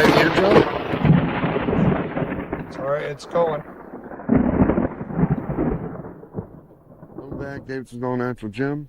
play the intro? Sorry, it's going. Welcome back, Davidson's All Natural Gym.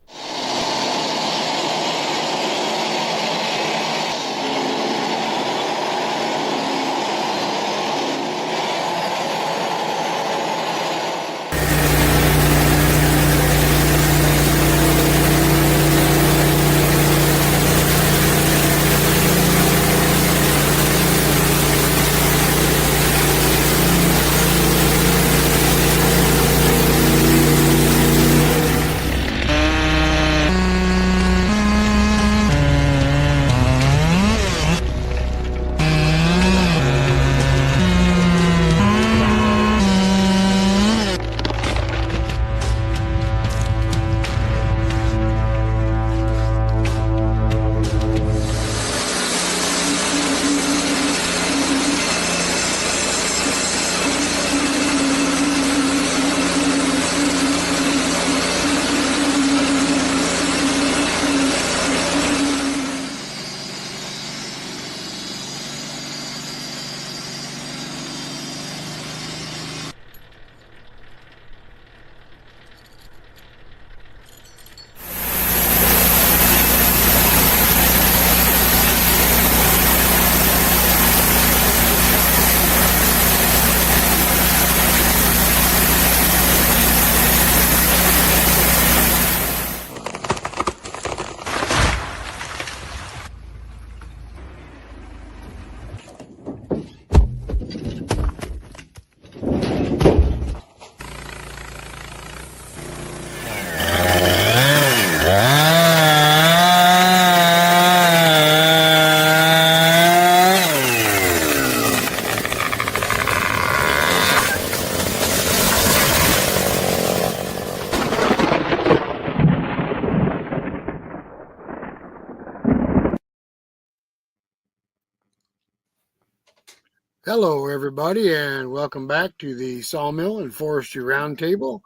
Hello, everybody, and welcome back to the Sawmill and Forestry Roundtable.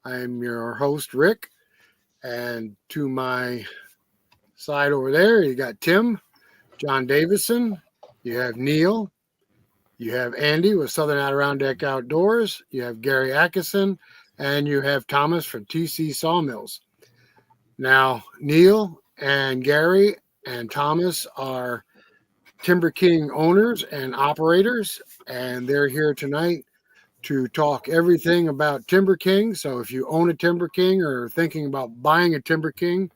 I'm your host, Rick, and to my side over there, you got Tim, John Davidson, you have Neal, you have Andy with Southern Adirondack Outdoors, you have Gary Atkinson, and you have Thomas from TC Sawmills. Now, Neal and Gary and Thomas are TimberKing owners and operators, and they're here tonight to talk everything about TimberKing. So if you own a TimberKing or are thinking about buying a TimberKing,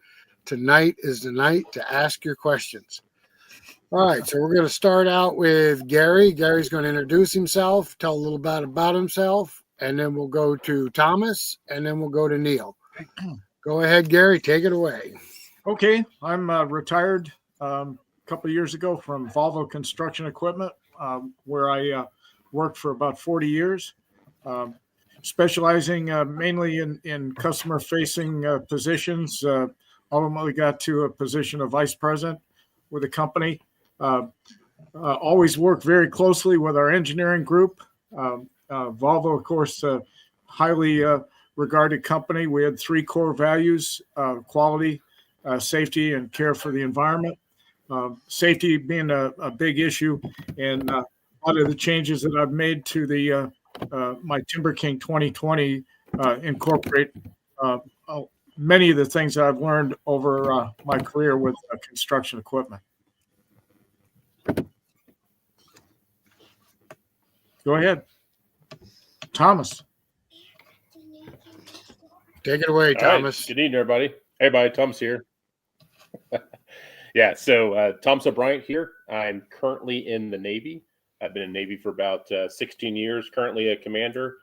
tonight is the night to ask your questions. All right, so we're going to start out with Gary. Gary's going to introduce himself, tell a little bit about himself, and then we'll go to Thomas, and then we'll go to Neal. Go ahead, Gary, take it away. Okay, I'm retired couple of years ago from Volvo Construction Equipment, where I worked for about 40 years, specializing mainly in customer-facing positions. Ultimately got to a position of vice president with the company. Always worked very closely with our engineering group. Volvo, of course, highly regarded company. We had three core values: quality, safety, and care for the environment. Safety being a big issue, and a lot of the changes that I've made to the my TimberKing 2020 incorporate many of the things that I've learned over my career with construction equipment. Go ahead, Thomas. Take it away, Thomas. Right. Good evening, everybody. Hey, everybody, Thomas here. Yeah, so Thomas O'Brien here. I'm currently in the Navy. I've been in the Navy for about 16 years, currently a commander,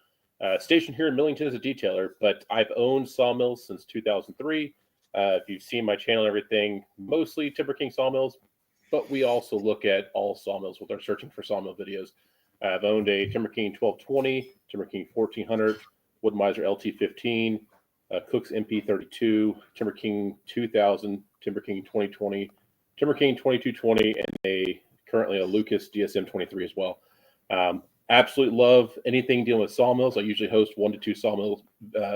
stationed here in Millington as a detailer, but I've owned sawmills since 2003. If you've seen my channel and everything, mostly TimberKing Sawmills, but we also look at all sawmills with our searching for sawmill videos. I've owned a TimberKing 1220, TimberKing 1400, Wood-Mizer LT15, Cook's MP32, TimberKing 2000, TimberKing 2020, TimberKing 2220, and currently a Lucas DSM 23 as well. Absolutely love anything dealing with sawmills. I usually host 1 to 2 sawmill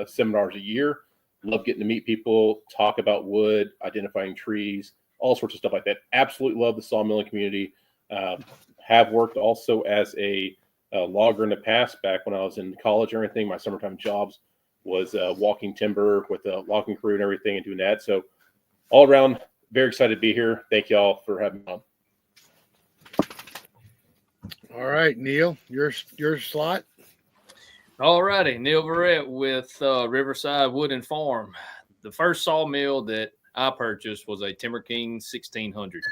seminars a year. Love getting to meet people, talk about wood, identifying trees, all sorts of stuff like that. Absolutely love the sawmilling community. Have worked also as a logger in the past. Back when I was in college and everything, my summertime jobs was walking timber with a logging crew and everything and doing that. So all around, very excited to be here. Thank you all for having me on. All right, Neal, your slot. All righty, Neal Verrett with Riverside Wood and Farm. The first sawmill that I purchased was a TimberKing 1600.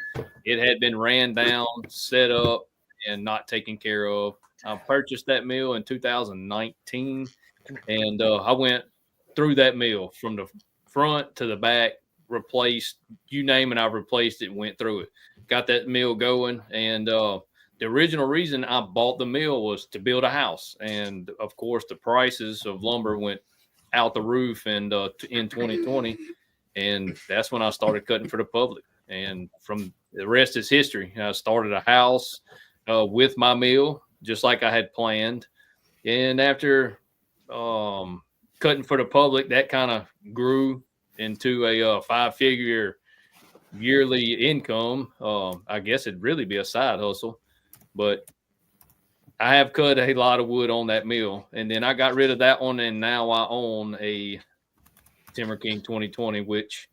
It had been ran down, set up, and not taken care of. I purchased that mill in 2019, and I went through that mill from the front to the back, replaced, you name it, I replaced it, went through it. Got that mill going, and the original reason I bought the mill was to build a house. And, of course, the prices of lumber went out the roof and in 2020, and that's when I started cutting for the public. And from the rest is history. I started a house with my mill, just like I had planned. And after cutting for the public, that kind of grew into a 5-figure yearly income. I guess it'd really be a side hustle, but I have cut a lot of wood on that mill, and then I got rid of that one, and now I own a TimberKing 2020, which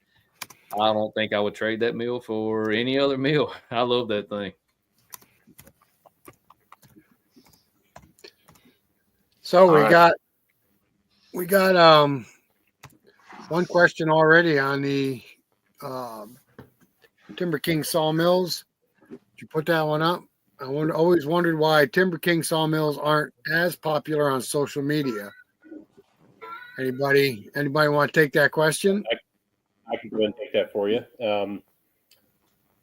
I don't think I would trade that mill for any other mill. I love that thing. So we got one question already on the TimberKing Sawmills. Did you put that one up? I always wondered why TimberKing Sawmills aren't as popular on social media. Anybody want to take that question? I can go ahead and take that for you.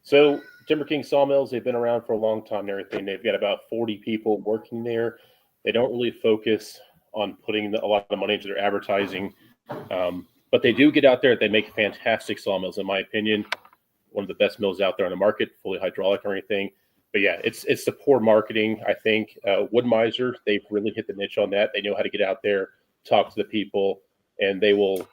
So TimberKing Sawmills, they've been around for a long time and everything. They've got about 40 people working there. They don't really focus on putting a lot of money into their advertising. But they do get out there. They make fantastic sawmills, in my opinion. One of the best mills out there on the market, fully hydraulic or anything. But yeah, it's the poor marketing, I think. Wood-Mizer, they've really hit the niche on that. They know how to get out there, talk to the people, and they will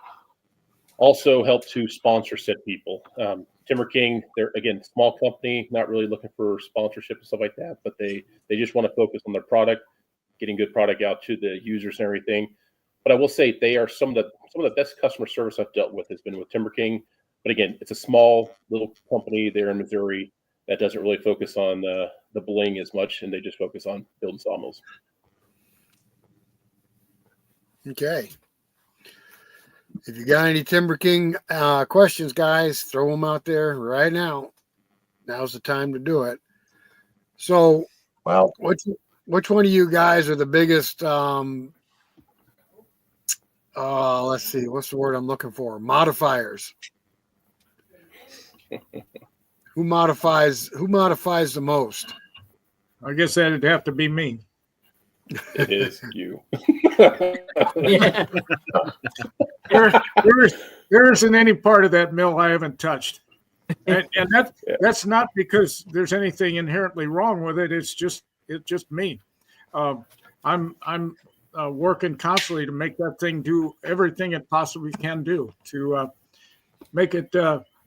also help to sponsor said people. TimberKing, they're, again, small company, not really looking for sponsorship and stuff like that, but they just want to focus on their product, getting good product out to the users and everything. But I will say they are some of the best customer service I've dealt with has been with TimberKing. But again, it's a small little company there in Missouri that doesn't really focus on the bling as much, and they just focus on building sawmills. Okay. If you got any TimberKing questions, guys, throw them out there right now. Now's the time to do it. So, well, which one of you guys are the biggest? Let's see, what's the word I'm looking for? Modifiers. Who modifies the most? I guess that'd have to be me. It is you. Yeah. There isn't any part of that mill I haven't touched, and that's not because there's anything inherently wrong with it. It's just me. I'm working constantly to make that thing do everything it possibly can do to make it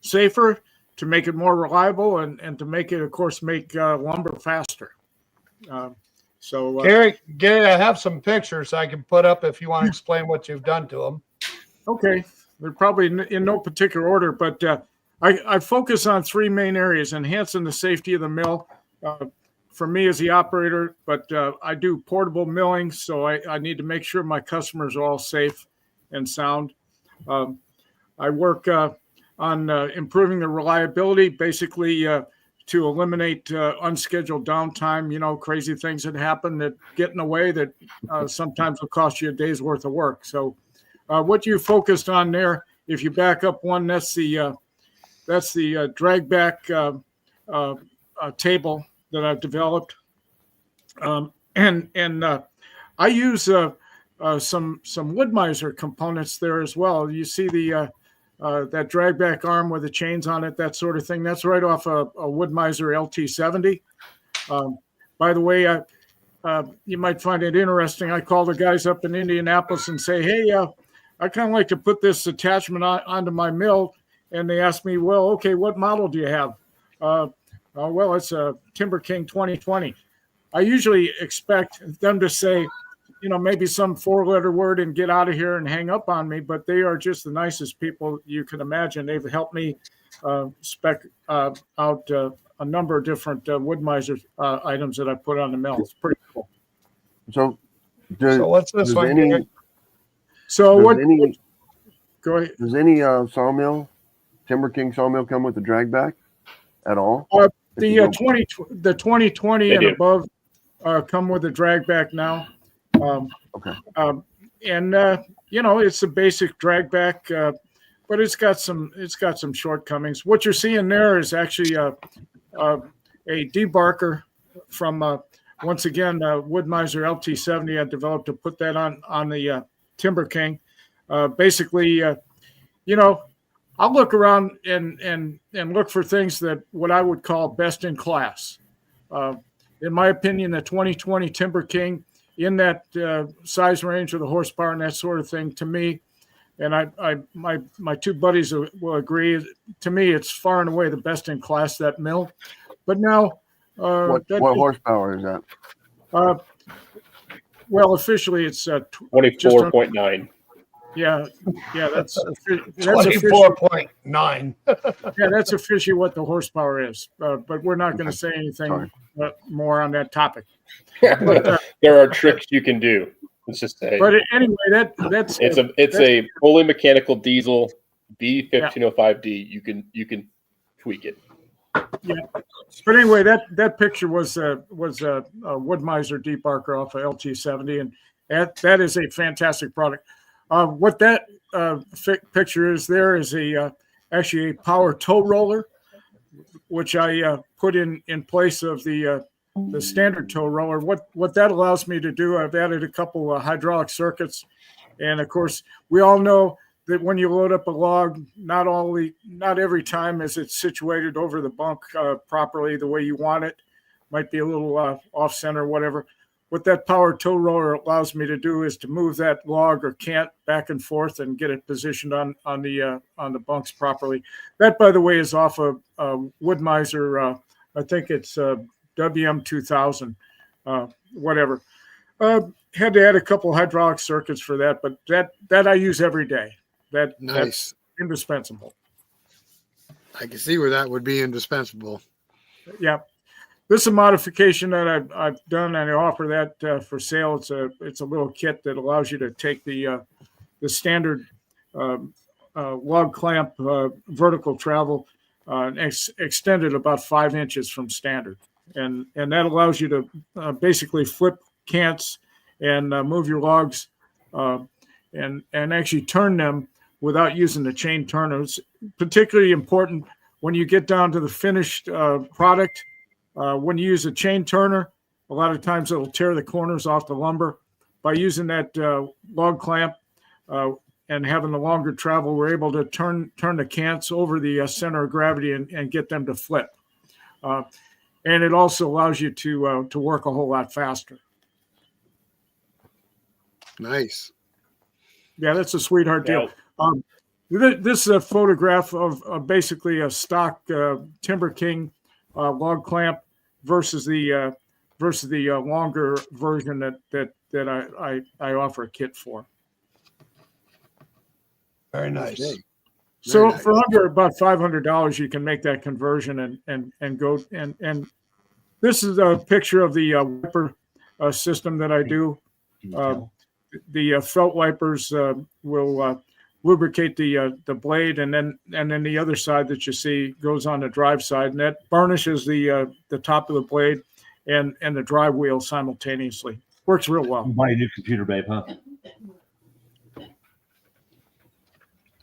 safer, to make it more reliable, and to make it, of course, make lumber faster. Gary, I have some pictures I can put up if you want to explain what you've done to them. Okay, they're probably in no particular order, but I focus on three main areas: enhancing the safety of the mill. For me as the operator, but I do portable milling, so I need to make sure my customers are all safe and sound. I work on improving the reliability, basically to eliminate unscheduled downtime, crazy things that happen that get in the way that sometimes will cost you a day's worth of work. So what you focused on there, if you back up one, that's the drag back table that I've developed. And I use some Wood-Mizer components there as well. You see that drag back arm with the chains on it, that sort of thing. That's right off a Wood-Mizer LT70. By the way, you might find it interesting. I call the guys up in Indianapolis and say, hey, I kind of like to put this attachment onto my mill. And they ask me, well, okay, what model do you have? Well, it's a TimberKing 2020. I usually expect them to say, maybe some 4-letter word and get out of here and hang up on me, but they are just the nicest people you can imagine. They've helped me spec out a number of different wood miser items that I put on the mill. It's pretty cool. So what's this one? Go ahead. Does any sawmill, TimberKing sawmill, come with a drag back at all? The 2020 and above come with a drag back now. Okay. It's a basic drag back, but it's got some shortcomings. What you're seeing there is actually a debarker from once again Wood Miser LT70. I developed to put that on the TimberKing. Basically, I'll look around and look for things that what I would call best in class. In my opinion, the 2020 TimberKing in that size range of the horsepower and that sort of thing, to me, and my two buddies will agree, to me, it's far and away the best in class, that mill. But now, what horsepower is that? Well, officially it's 24.9. Yeah, that's 24.9. Yeah, that's officially what the horsepower is. But we're not going to say anything more on that topic. There are tricks you can do. Let's just say. But anyway, that's it's a fully mechanical diesel B1505D. You can tweak it. Yeah, but anyway, that picture was a Wood Miser debarker off of LT70, and that is a fantastic product. What that picture is there is actually a power tow roller, which I put in place of the standard tow roller. What that allows me to do, I've added a couple of hydraulic circuits, and of course we all know that when you load up a log, not every time is it situated over the bunk properly the way you want it. Might be a little off center, or whatever. What that power tow roller allows me to do is to move that log or cant back and forth and get it positioned on the bunks properly. That, by the way, is off of Wood Miser. I think it's WM2000, whatever. Had to add a couple hydraulic circuits for that, but that I use every day. That's indispensable. I can see where that would be indispensable. Yeah. This is a modification that I've done, and I offer that for sale. It's a little kit that allows you to take the standard log clamp vertical travel and extend it about 5 inches from standard, and that allows you to basically flip cants and move your logs and actually turn them without using the chain turner. It's particularly important when you get down to the finished product. When you use a chain turner, a lot of times it'll tear the corners off the lumber. By using that log clamp and having the longer travel, we're able to turn the cants over the center of gravity and get them to flip. And it also allows you to work a whole lot faster. Nice. Yeah, that's a sweetheart deal. This is a photograph of basically a stock TimberKing log clamp versus the longer version that I offer a kit for. Very nice. Okay. So nice. For under about $500, you can make that conversion and go and this is a picture of the wiper system that I do. The felt wipers will lubricate the blade, and then the other side that you see goes on the drive side, and that burnishes the top of the blade and the drive wheel simultaneously. Works real well. Buy a new computer, babe, huh?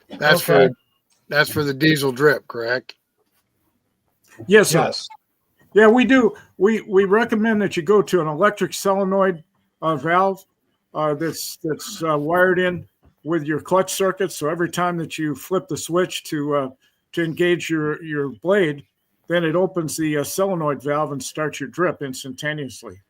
That's for the diesel drip, correct? Yes, sir. Yes. Yeah, we do. We recommend that you go to an electric solenoid valve that's wired in with your clutch circuit. So every time that you flip the switch to engage your blade, then it opens the solenoid valve and starts your drip instantaneously.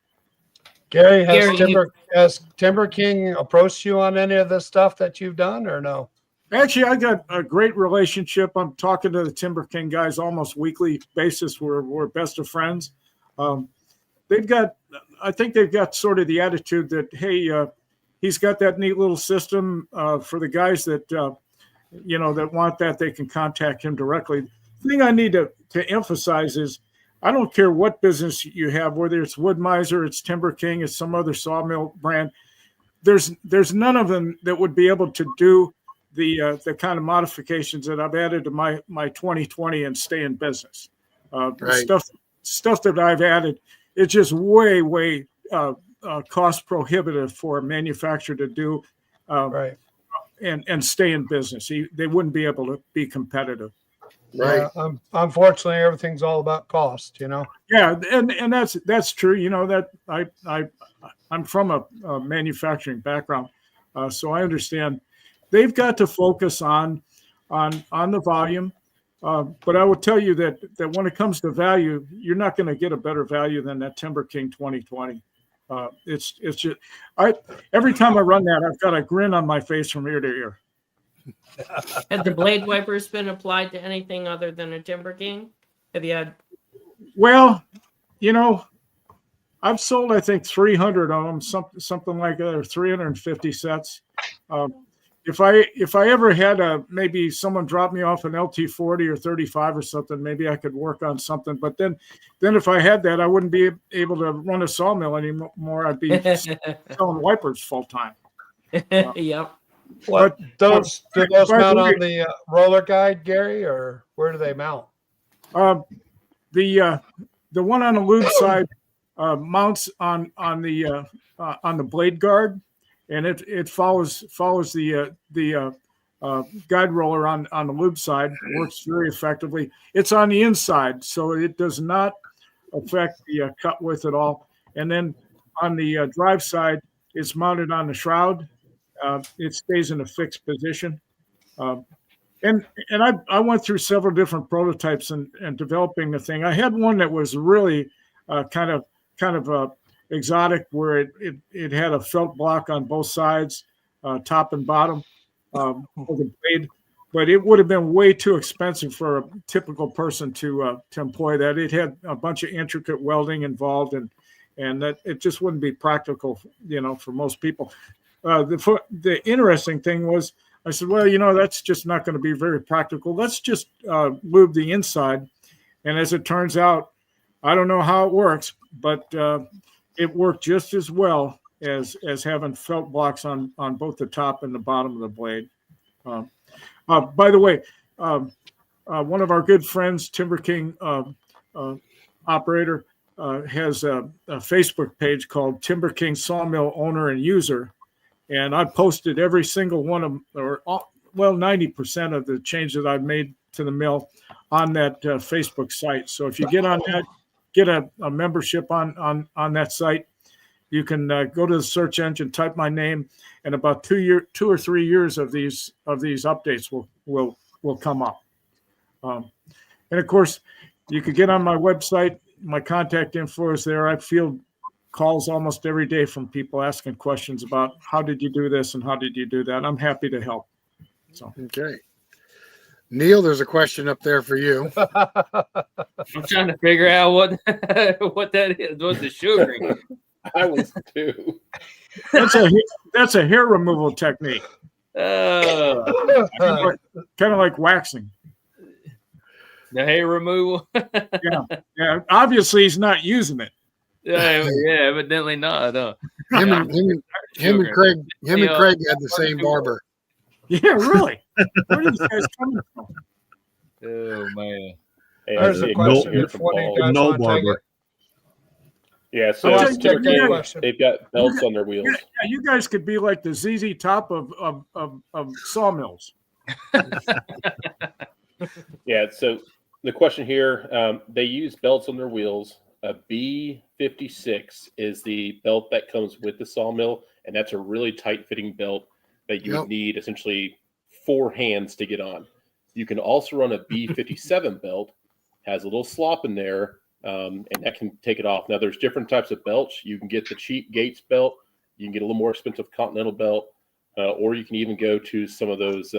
Gary, has TimberKing approached you on any of the stuff that you've done, or no? Actually, I got a great relationship. I'm talking to the TimberKing guys almost weekly basis. We're best of friends. I think they've got sort of the attitude that, hey, he's got that neat little system for the guys that, that want that, they can contact him directly. The thing I need to emphasize is I don't care what business you have, whether it's Wood Miser, it's TimberKing, it's some other sawmill brand. There's none of them that would be able to do the kind of modifications that I've added to my 2020 and stay in business. Right. Stuff that I've added, it's just way cost prohibitive for a manufacturer to do, Right. and stay in business. They wouldn't be able to be competitive. Right. Yeah, unfortunately, everything's all about cost, Yeah, and that's true. That I'm from a manufacturing background, so I understand. They've got to focus on the volume, but I will tell you that when it comes to value, you're not going to get a better value than that TimberKing 2020. It's just every time I run that, I've got a grin on my face from ear to ear. Have the blade wipers been applied to anything other than a TimberKing? Have you had? Well, I've sold, I think, 300 of them, something like that, or 350 sets. If I ever had maybe someone drop me off an LT40 or 35 or something, maybe I could work on something. But then if I had that, I wouldn't be able to run a sawmill anymore. I'd be selling wipers full time. Yep. What do those mount on way, the roller guide, Gary, or where do they mount? The one on the lube side mounts on the blade guard, and it follows the guide roller on the lube side. Works very effectively. It's on the inside, so it does not affect the cut width at all. And then on the drive side, it's mounted on the shroud. It stays in a fixed position. And I went through several different prototypes and developing the thing. I had one that was really kind of exotic, where it had a felt block on both sides, top and bottom of the blade. But it would have been way too expensive for a typical person to employ that. It had a bunch of intricate welding involved, and that it just wouldn't be practical, for most people. The interesting thing was, I said, well, that's just not going to be very practical. Let's just lube the inside. And as it turns out, I don't know how it works, but it worked just as well as having felt blocks on both the top and the bottom of the blade. By the way, one of our good friends, TimberKing operator, has a Facebook page called TimberKing Sawmill Owner and User. And I posted every single one of them, 90% of the changes that I've made to the mill on that Facebook site. So if you get on that, get a membership on that site, you can go to the search engine, type my name, and about 2 or 3 years of these updates will come up. And of course, you could get on my website. My contact info is there. I field calls almost every day from people asking questions about how did you do this and how did you do that. I'm happy to help. So Okay. Neal, there's a question up there for you. I'm trying to figure out what that is. What's the sugaring? I was too. that's a hair removal technique. Uh, Kind of like waxing. the hair removal. Yeah. Obviously, he's not using it. Yeah, evidently not. Him and Craig had the same barber. Yeah, really. Where are these guys coming from? Oh man. Hey, There's I see a a question here if from one of you Paul. guys No want to take barber. it. Yeah, so I'll take that TimberKing, question. they've got belts on their wheels. Yeah, you guys could be like the ZZ Top of sawmills. Yeah, so the question here, they use belts on their wheels. A B56 is the belt that comes with the sawmill, and that's a really tight fitting belt that you would need essentially 4 hands to get on. You can also run a B57 belt, has a little slop in there, and that can take it off. Now, there's different types of belts. You can get the cheap Gates belt. You can get a little more expensive Continental belt, or you can even go to some of those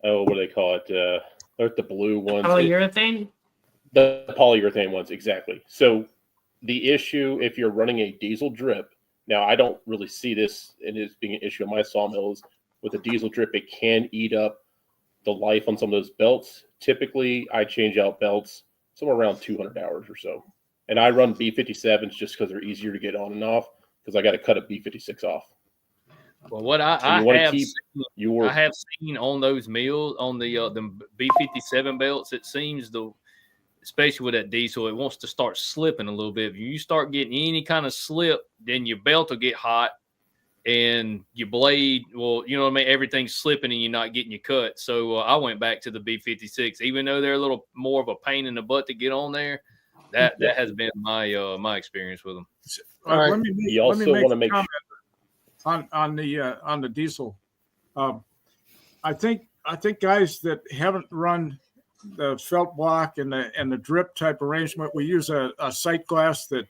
what do they call it? There's the blue ones. Polyurethane? The polyurethane ones, exactly. So the issue, if you're running a diesel drip, now I don't really see this and it's being an issue in my sawmills. With a diesel drip, it can eat up the life on some of those belts. Typically, I change out belts somewhere around 200 hours or so. And I run B57s just because they're easier to get on and off because I got to cut a B56 off. Well, what I have seen on those mills, on the B57 belts, it seems especially with that diesel, it wants to start slipping a little bit. If you start getting any kind of slip, then your belt will get hot and your blade, well, you know what I mean? Everything's slipping and you're not getting your cut. So I went back to the B56, even though they're a little more of a pain in the butt to get on there. That has been my experience with them. Let me make a comment on the diesel. I think guys that haven't run the felt block and the drip type arrangement, we use a sight glass that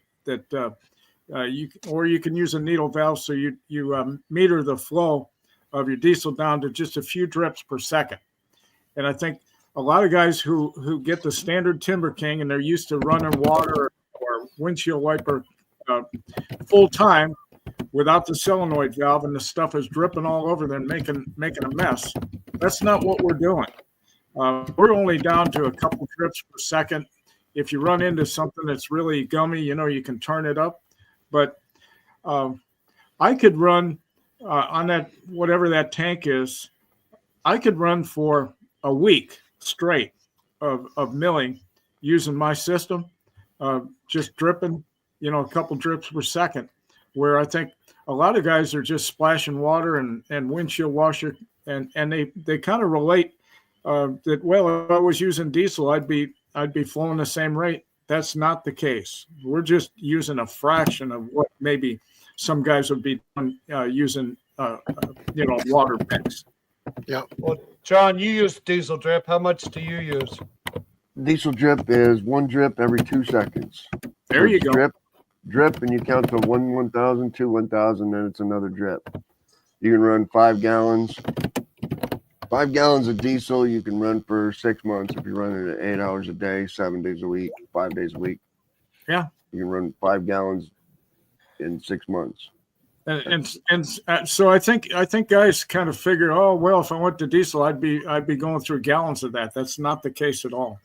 you can use a needle valve, so you meter the flow of your diesel down to just a few drips per second. And I think a lot of guys who get the standard TimberKing and they're used to running water or windshield wiper full time without the solenoid valve, and the stuff is dripping all over them, making a mess. That's not what we're doing. We're only down to a couple drips per second. If you run into something that's really gummy, you can turn it up. But I could run on that, whatever that tank is, I could run for a week straight of milling using my system, just dripping, a couple drips per second, where I think a lot of guys are just splashing water and windshield washer, and they kind of relate that, well, if I was using diesel, I'd be flowing the same rate. That's not the case. We're just using a fraction of what maybe some guys would be using, water mix. Yeah. Well, John, you use diesel drip. How much do you use? Diesel drip is one drip every 2 seconds. There you go. Drip, and you count to 1,000, 2 1,000, then it's another drip. You can run 5 gallons. 5 gallons of diesel you can run for 6 months if you're running it 8 hours a day, 7 days a week, 5 days a week. Yeah. You can run 5 gallons in 6 months. And so I think guys kind of figure, oh, well, if I went to diesel, I'd be going through gallons of that. That's not the case at all.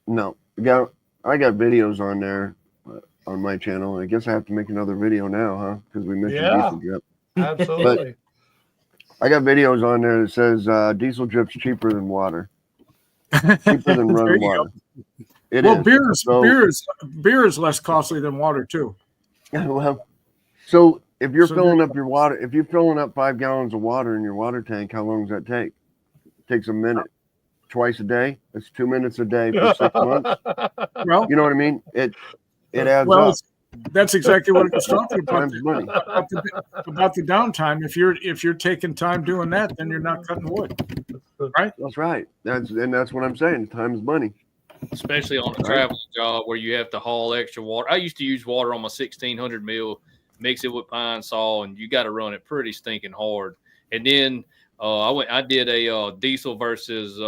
No, I got videos on there on my channel. I guess I have to make another video now, huh? Because we mentioned diesel drip. Absolutely. I got videos on there that says diesel drip's cheaper than water. Cheaper than running water. Beer is less costly than water too. Well, so if you're filling up your water, if you're filling up 5 gallons of water in your water tank, how long does that take? It takes a minute. Twice a day. That's 2 minutes a day for 6 months. Well, you know what I mean? It adds up. That's exactly what I was talking about. Time's money. About the downtime. If you're taking time doing that, then you're not cutting wood, right? That's right. That's what I'm saying. Time's money. Especially on a traveling job where you have to haul extra water. I used to use water on my 1600 mil, mix it with pine saw, and you got to run it pretty stinking hard. And then I did a diesel versus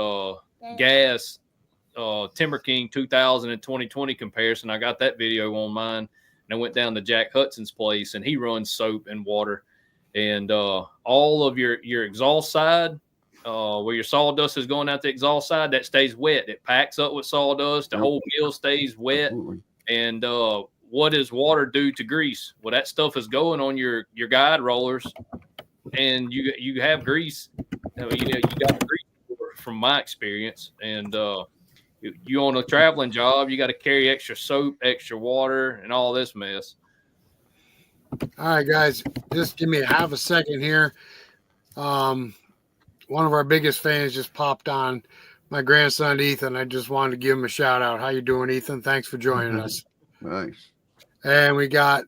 gas TimberKing 2000 and 2020 comparison. I got that video on mine. And I went down to Jack Hudson's place, and he runs soap and water. And all of your exhaust side, where your sawdust is going out the exhaust side, that stays wet. It packs up with sawdust. The whole mill stays wet. Absolutely. And what does water do to grease? Well, that stuff is going on your guide rollers, and you have grease. You got grease from my experience. And you on a traveling job, you got to carry extra soap, extra water, and all this mess. All right, guys, just give me half a second here. One of our biggest fans just popped on, my grandson Ethan. I just wanted to give him a shout out. How you doing, Ethan? Thanks for joining us. Nice. And we got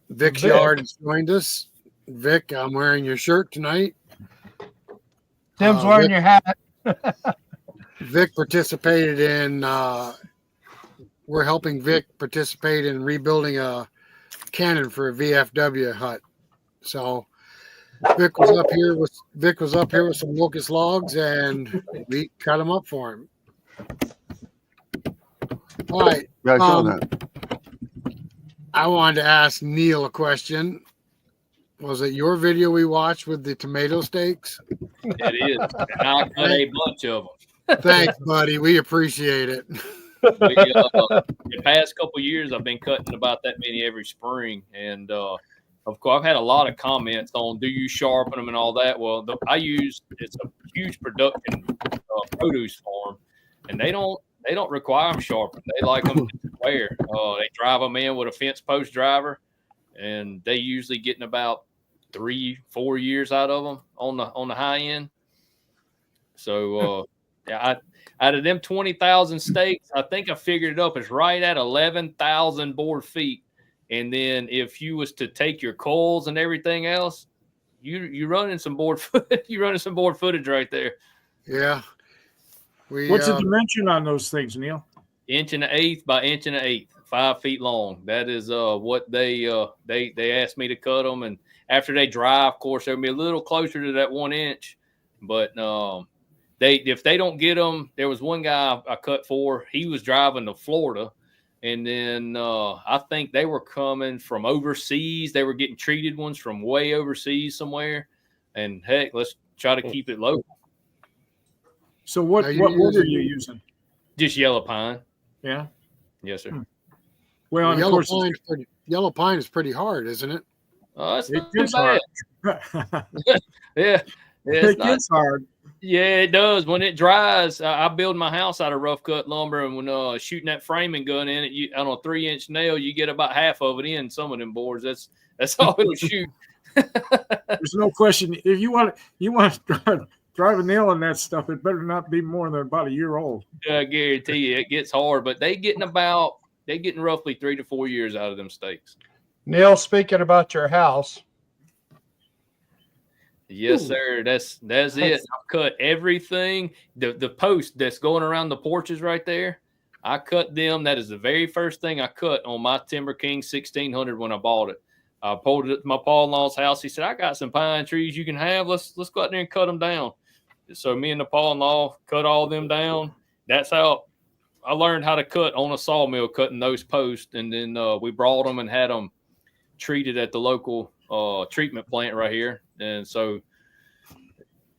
Vic Yard has joined us. Vic, I'm wearing your shirt tonight. Tim's wearing your hat. Vic participated in, we're helping Vic participate in rebuilding a cannon for a VFW hut. So Vic was up here with some locust logs, and we cut them up for him. All right. Yeah, I saw that. I wanted to ask Neal a question. Was it your video we watched with the tomato steaks? It is. And I cut a bunch of them. Thanks, buddy. We appreciate it. The past couple of years, I've been cutting about that many every spring, and of course, I've had a lot of comments on do you sharpen them and all that. Well, it's a huge production produce farm, and they don't require them sharpened. They like them square. They drive them in with a fence post driver, and they usually getting about 3-4 years out of them on the high end. So yeah, out of them 20,000 steaks, I think I figured it up. It's right at 11,000 board feet. And then if you was to take your coils and everything else, you running some board footage right there. Yeah. What's the dimension on those things, Neal? 1.1 by 1.1, 5 feet long. That is what they asked me to cut them. And after they dry, of course, they'll be a little closer to that 1 inch. But if they don't get them, there was one guy I cut for. He was driving to Florida, and then I think they were coming from overseas. They were getting treated ones from way overseas somewhere. And heck, let's try to keep it local. So what wood are you using? Just yellow pine. Yeah. Yes, sir. Well, yellow pine is pretty hard, isn't it? It's it not too gets bad. hard. Yeah. It gets hard. Yeah, it does. When it dries, I build my house out of rough cut lumber, and when shooting that framing gun in it, on a 3-inch nail, you get about half of it in some of them boards. That's all it'll shoot. There's no question. If you want to drive a nail in that stuff, it better not be more than about a year old. I guarantee you, it gets hard. But they getting roughly 3 to 4 years out of them steaks. Neal, speaking about your house. Yes, sir. That's it. I've cut everything. The post that's going around the porches right there, I cut them. That is the very first thing I cut on my TimberKing 1600 when I bought it. I pulled it to my pa-in-law's house. He said, "I got some pine trees you can have. Let's go out there and cut them down." So me and the pa-in-law cut all them down. That's how I learned how to cut on a sawmill, cutting those posts. And then we brought them and had them treated at the local treatment plant right here. And so,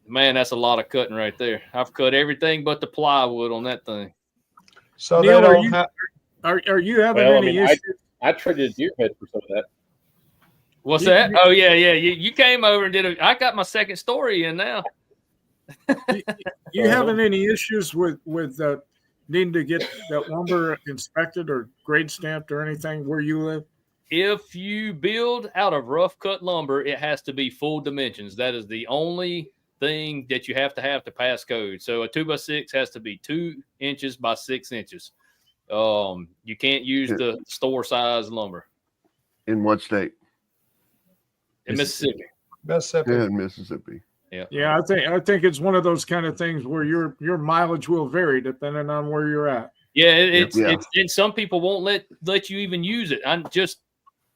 man, that's a lot of cutting right there. I've cut everything but the plywood on that thing. So Neal, they don't are you having any issues? I traded a deer head for some of that. What's that? Oh, yeah. You came over and I got my second story in now. You having any issues with needing to get that lumber inspected or grade stamped or anything where you live? If you build out of rough cut lumber, it has to be full dimensions. That is the only thing that you have to pass code. So a 2x6 has to be 2 inches by 6 inches. You can't use the store size lumber. In what state? In Mississippi. Yeah, in Mississippi. Yeah, I think it's one of those kind of things where your mileage will vary depending on where you're at. Yeah, it's and some people won't let you even use it. I'm just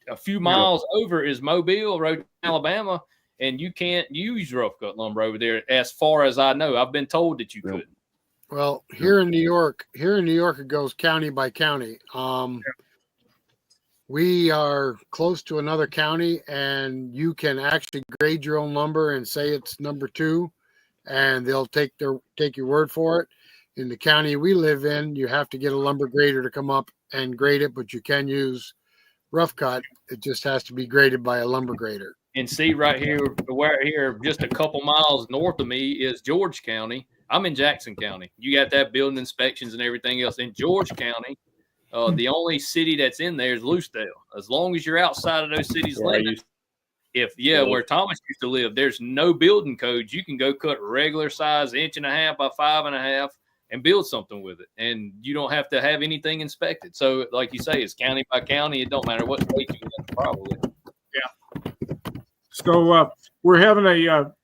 a few miles over is Mobile Road, Alabama, and you can't use rough cut lumber over there. As far as I know, I've been told that you could. Well, here in New York, it goes county by county. We are close to another county, and you can actually grade your own lumber and say it's number 2, and they'll take your word for it. In the county we live in, you have to get a lumber grader to come up and grade it, but you can use rough cut. It just has to be graded by a lumber grader. And see right here, just a couple miles north of me is George County. I'm in Jackson County. You got that building inspections and everything else. In George County, the only city that's in there is Loosedale. As long as you're outside of those cities' limits, where Thomas used to live, there's no building codes. You can go cut regular size 1.5 by 5.5 and build something with it, and you don't have to have anything inspected. So, like you say, it's county by county. It don't matter what state you in, probably. Yeah. So we're having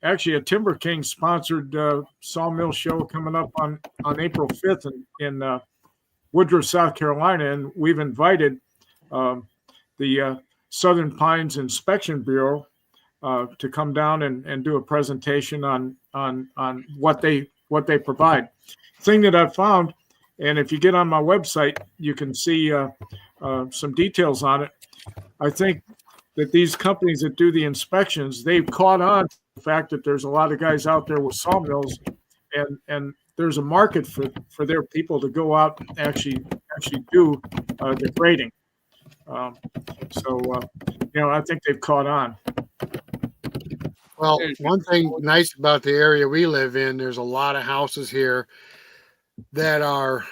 actually a TimberKing sponsored sawmill show coming up on April 5th in Woodruff, South Carolina, and we've invited the Southern Pines Inspection Bureau to come down and do a presentation on what they provide. Thing that I've found, and if you get on my website, you can see some details on it. I think that these companies that do the inspections, they've caught on to the fact that there's a lot of guys out there with sawmills, and there's a market for their people to go out and actually do the grading. I think they've caught on. Well, one thing nice about the area we live in, there's a lot of houses here that are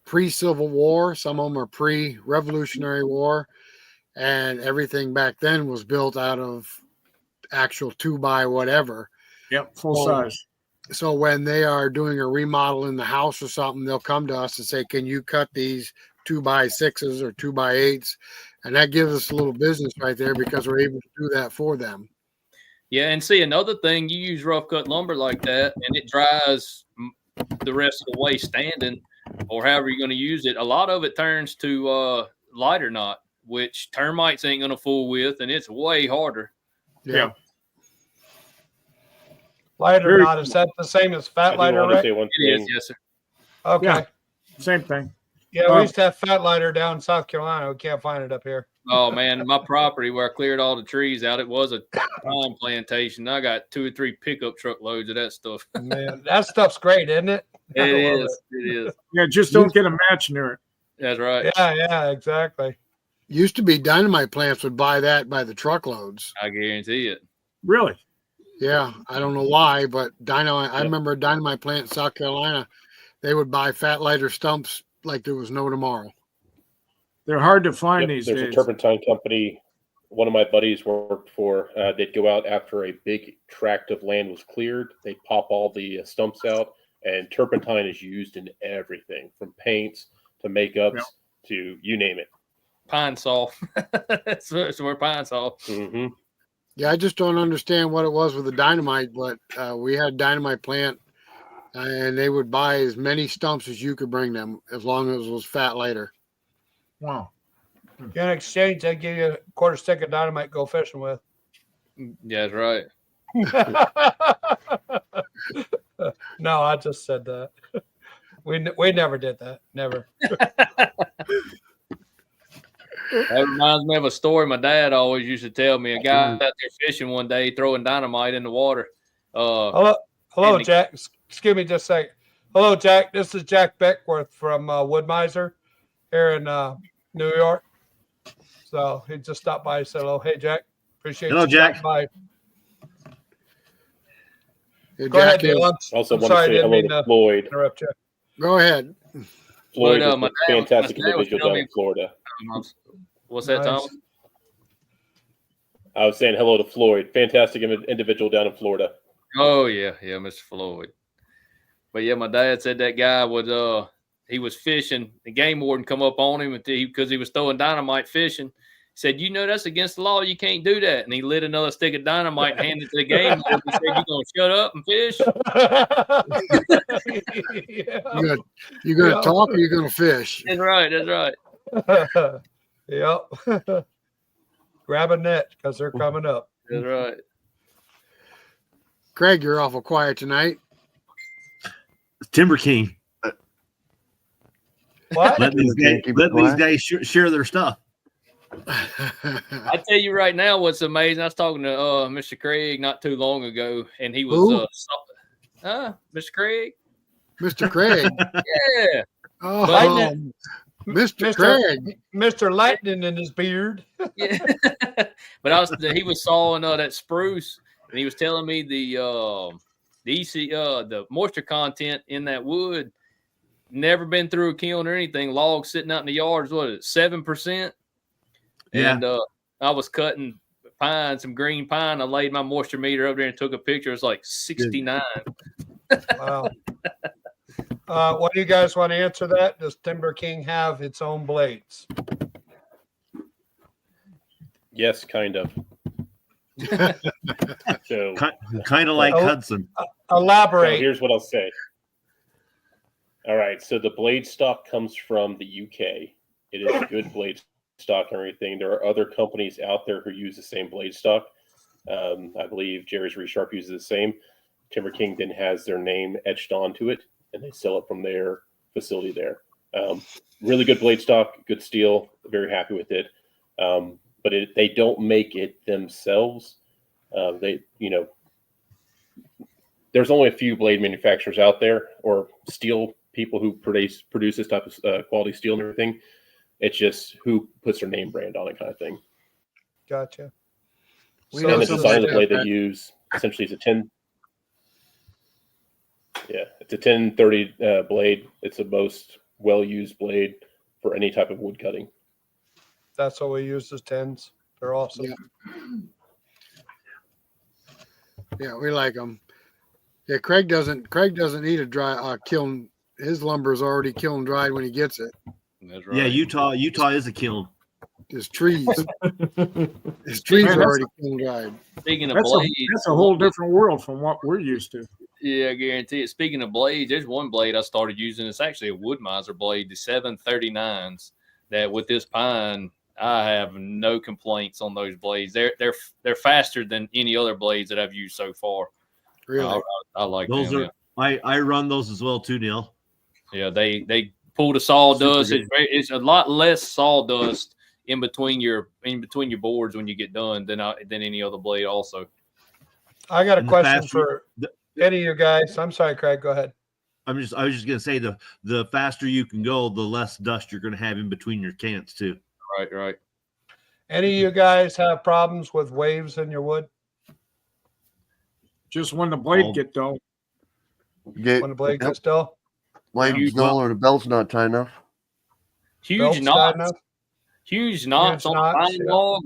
pre-Civil War. Some of them are pre-Revolutionary War. And everything back then was built out of actual 2x whatever. Yep, full size. So when they are doing a remodel in the house or something, they'll come to us and say, can you cut these 2x6s or 2x8s? And that gives us a little business right there because we're able to do that for them. Yeah, and see, another thing, you use rough cut lumber like that, and it dries the rest of the way standing, or however you're going to use it. A lot of it turns to lighter knot, which termites ain't going to fool with, and it's way harder. Yeah. Lighter knot, is that the same as fat lighter, right? It is, yes, sir. Okay. Yeah, same thing. Yeah, we used to have fat lighter down in South Carolina. We can't find it up here. Oh, man, my property where I cleared all the trees out, it was a pine plantation. I got 2 or 3 pickup truck loads of that stuff. Man, that stuff's great, isn't it? It is. Yeah, just don't get a match near it. That's right. Yeah, exactly. Used to be dynamite plants would buy that by the truckloads. I guarantee it. Really? Yeah, I don't know why, but dynamite. I remember a dynamite plant in South Carolina. They would buy fat lighter stumps like there was no tomorrow. They're hard to find these There's days. a turpentine company one of my buddies worked for. They'd go out after a big tract of land was cleared. They'd pop all the stumps out, and turpentine is used in everything from paints to makeups to you name it. Pine saw. That's where pine saw. Mm-hmm. Yeah, I just don't understand what it was with the dynamite, but we had a dynamite plant, and they would buy as many stumps as you could bring them, as long as it was fat lighter. Wow. In exchange, they give you a quarter stick of dynamite to go fishing with. Yeah, that's right. No, I just said that. We never did that. Never. That reminds me of a story my dad always used to tell me. A guy out there fishing one day, throwing dynamite in the water. Hello, Jack. Excuse me just a second. Hello, Jack. This is Jack Beckworth from Woodmiser here in New York. So he just stopped by and said hello. Hey, Jack. Appreciate Hello, you Jack. stopping by. Hey, Go ahead, Jack, Neil. Also, I'm want sorry, to say didn't hello mean to to Floyd. interrupt you. go ahead. Floyd But, is my a dad- fantastic my dad was individual telling down me- in Florida. What's that, Nice. Tom? I was saying hello to Floyd. Fantastic individual down in Florida. Oh yeah, Mr. Floyd. But yeah, my dad said that guy would he was fishing. The game warden come up on him because he was throwing dynamite fishing. He said, "You know that's against the law. You can't do that." And he lit another stick of dynamite and handed it to the game warden. He said, "You gonna shut up and fish?" Yeah. You gonna talk or you gonna fish? That's right. That's right. Yep. Grab a net because they're coming up. That's right. Craig, you're awful quiet tonight. TimberKing. What? Let these Timber King, guys, keep let it these quiet. guys share their stuff. I tell you right now, what's amazing. I was talking to Mr. Craig not too long ago, and he Who? was Mr. Craig. Mr. Craig. Yeah. Oh, Lightning. Mr. Craig. Mr. Lightning in his beard. Yeah. But he was sawing that spruce, and he was telling me the moisture content in that wood never been through a kiln or anything. Logs sitting out in the yards, what is it, 7%? Yeah. And I was cutting pine, some green pine. I laid my moisture meter up there and took a picture. It's like 69. Wow. What do you guys want to answer that? Does TimberKing have its own blades? Yes, kind of. So Kind of like Oh. Hud-son. Elaborate. here's what I'll say. All right, so the blade stock comes from the UK. It is good blade stock and everything. There are other companies out there who use the same blade stock. I believe Jerry's Resharp uses the same. TimberKing then has their name etched onto it, and they sell it from their facility there. Really good blade stock, good steel. Very happy with it. But they don't make it themselves. There's only a few blade manufacturers out there, or steel people who produce this type of quality steel and everything. It's just who puts their name brand on it, kind of thing. Gotcha. We And know the somebody design of the like blade they that. use essentially is a 10. Yeah, it's a 1030 blade. It's the most well-used blade for any type of wood cutting. That's what we use as 10s. They're awesome. Yeah, we like them. Yeah, Craig doesn't need a dry kiln. His lumber is already kiln dried when he gets it. That's right. Yeah, Utah is a kiln. His trees are Man, already kiln dried. Speaking of That's blades, a whole different world from what we're used to. yeah, I guarantee it. Speaking of blades, there's one blade I started using. It's actually a Wood-Mizer blade, the 739s. That with this pine, I have no complaints on those blades. They're faster than any other blades that I've used so far. Really, I like Those them. are I run those as well too, Neal. Yeah, they pull the sawdust. Super It's a lot less sawdust in between your boards when you get done than any other blade. Also, I got a And the question faster- for any of you guys. I'm sorry, Craig. Go ahead. I was just gonna say the faster you can go, the less dust you're gonna have in between your cants too. right. Any of you guys have problems with waves in your wood? Just when the blade Oh. get dull. Get When the blade gets dull? blades dull or the belt's not tight enough. Huge Belt's tight knots. enough? Huge knots on a knots, pine yeah. log.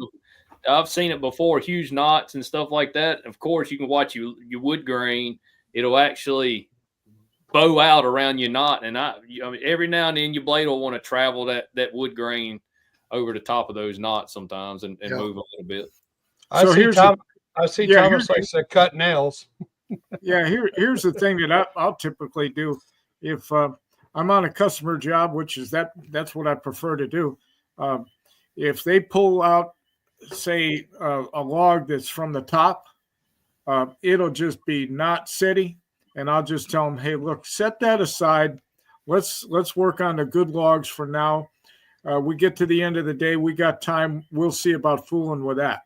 I've seen it before, huge knots and stuff like that. Of course, you can watch your wood grain. It'll actually bow out around your knot. And I mean, every now and then your blade will want to travel that wood grain over the top of those knots sometimes and Yeah. move a little bit. I So see here's Thomas likes to cut nails. Yeah, here's the thing that I'll typically do if I'm on a customer job, which is that's what I prefer to do. If they pull out, say, a log that's from the top, it'll just be not city, and I'll just tell them, hey, look, set that aside. Let's work on the good logs for now. We get to the end of the day, we got time. We'll see about fooling with that,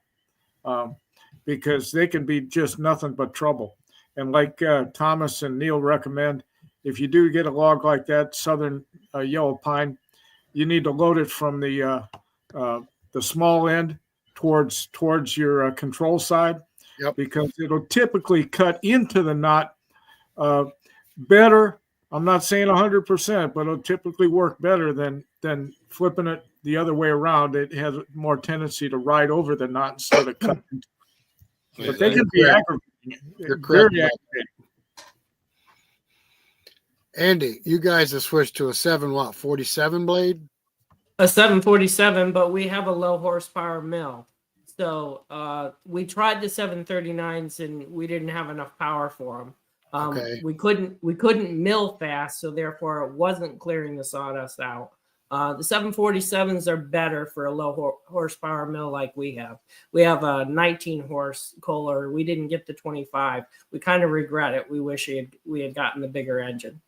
because they can be just nothing but trouble. And like Thomas and Neal recommend, if you do get a log like that, southern yellow pine, you need to load it from the small end towards your control side. Yep. Because it'll typically cut into the knot better. I'm not saying 100%, but it'll typically work better than flipping it the other way around. It has more tendency to ride over the knot instead of cut. But they can be aggravating. You're correct Very about aggravating. Andy, you guys have switched to a 47 blade. A 747, but we have a low horsepower mill. So we tried the 739s and we didn't have enough power for them. Okay. We couldn't mill fast, so therefore it wasn't clearing the sawdust out. The 747s are better for a low horsepower mill like we have. We have a 19 horse Kohler. We didn't get the 25. We kind of regret it. We wish we had gotten the bigger engine.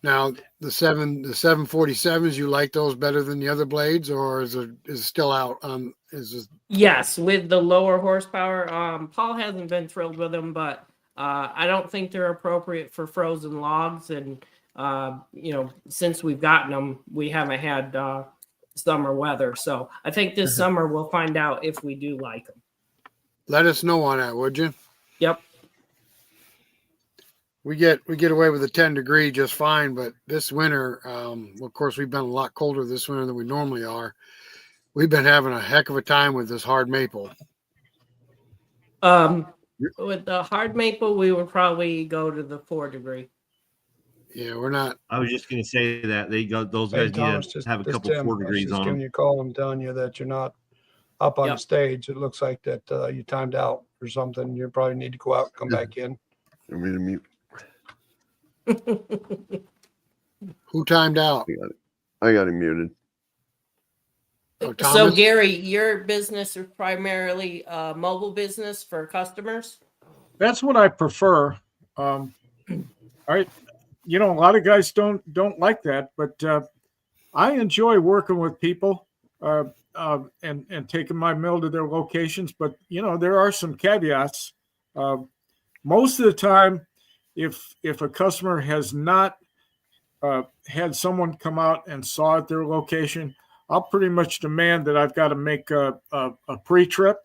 Now the 747s, you like those better than the other blades, or is it still out? Yes, with the lower horsepower. Paul hasn't been thrilled with them, but I don't think they're appropriate for frozen logs. And since we've gotten them, we haven't had summer weather. So I think this summer we'll find out if we do like them. Let us know on that, would you? Yep. We get away with a 10 degree just fine, but this winter, of course, we've been a lot colder this winter than we normally are. We've been having a heck of a time with this hard maple. With the hard maple, we would probably go to the 4 degree. Yeah, we're not. I was just gonna say that those Hey, guys Thomas, need to have a couple Tim, 4 I was degrees just on giving them. you a call and telling you that you're not up on Yep. the stage. It looks like that you timed out or something. You probably need to go out and come back in. I'm going to mute. Who timed out? I got him muted. So, So Thomas, Gary, your business is primarily a mobile business for customers? That's what I prefer. I, a lot of guys don't like that, but I enjoy working with people and taking my mill to their locations. But there are some caveats. Most of the time, if a customer has not had someone come out and saw at their location, I'll pretty much demand that I've got to make a pre-trip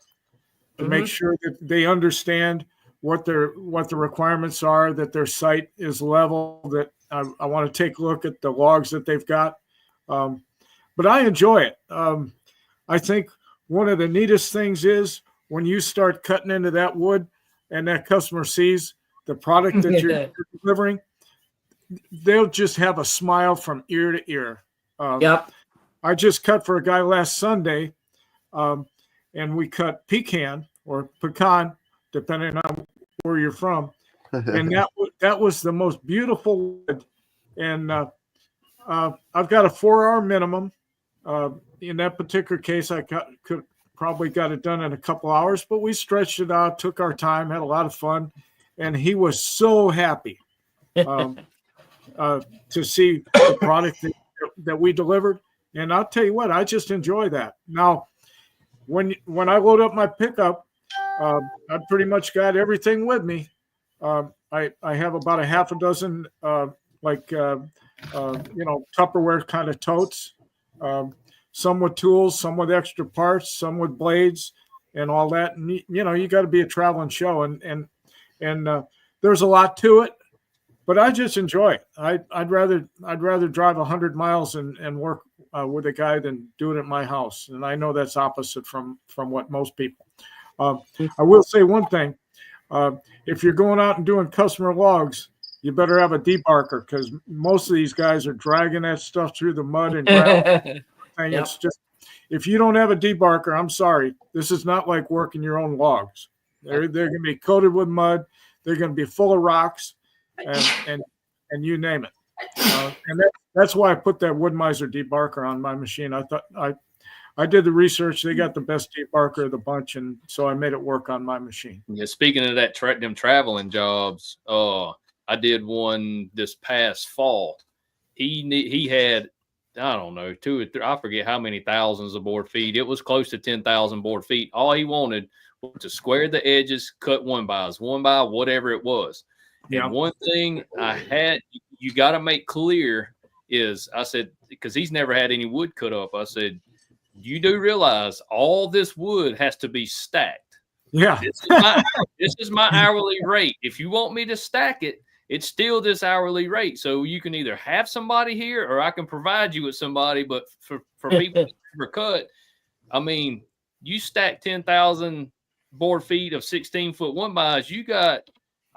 to make sure that they understand what the requirements are, that their site is level, that I want to take a look at the logs that they've got. But I enjoy it. I think one of the neatest things is when you start cutting into that wood and that customer sees the product that you're delivering, they'll just have a smile from ear to ear. Yep. I just cut for a guy last Sunday, and we cut pecan or pecan, depending on where you're from. And that was the most beautiful wood. And I've got a 4-hour minimum. In that particular case, I could probably got it done in a couple hours, but we stretched it out, took our time, had a lot of fun, and he was so happy to see the product that we delivered. And I'll tell you what, I just enjoy that. Now, when I load up my pickup, I pretty much got everything with me. I have about a half a dozen Tupperware kind of totes, some with tools, some with extra parts, some with blades and all that. And you got to be a traveling show, and there's a lot to it, but I just enjoy it. I'd rather drive 100 miles and work with a guy than do it at my house. And I know that's opposite from what most people. I will say one thing. If you're going out and doing customer logs, you better have a debarker, because most of these guys are dragging that stuff through the mud and gravel. Yep. It's just, if you don't have a debarker, I'm sorry. This is not like working your own logs. They're going to be coated with mud. They're going to be full of rocks, and you name it. And that's why I put that Wood-Mizer debarker on my machine. I thought I did the research. They got the best debarker of the bunch, and so I made it work on my machine. Yeah, speaking of that, them traveling jobs, I did one this past fall. He had, I don't know, 2 or 3, I forget how many thousands of board feet. It was close to 10,000 board feet. All he wanted was to square the edges, cut one by whatever it was. Yeah. And one thing you got to make clear is, I said, because he's never had any wood cut up, I said, you do realize all this wood has to be stacked. Yeah. This is my hourly rate. If you want me to stack it, it's still this hourly rate. So you can either have somebody here or I can provide you with somebody. But for people who never cut, I mean, you stack 10,000 board feet of 16-foot 1-bys.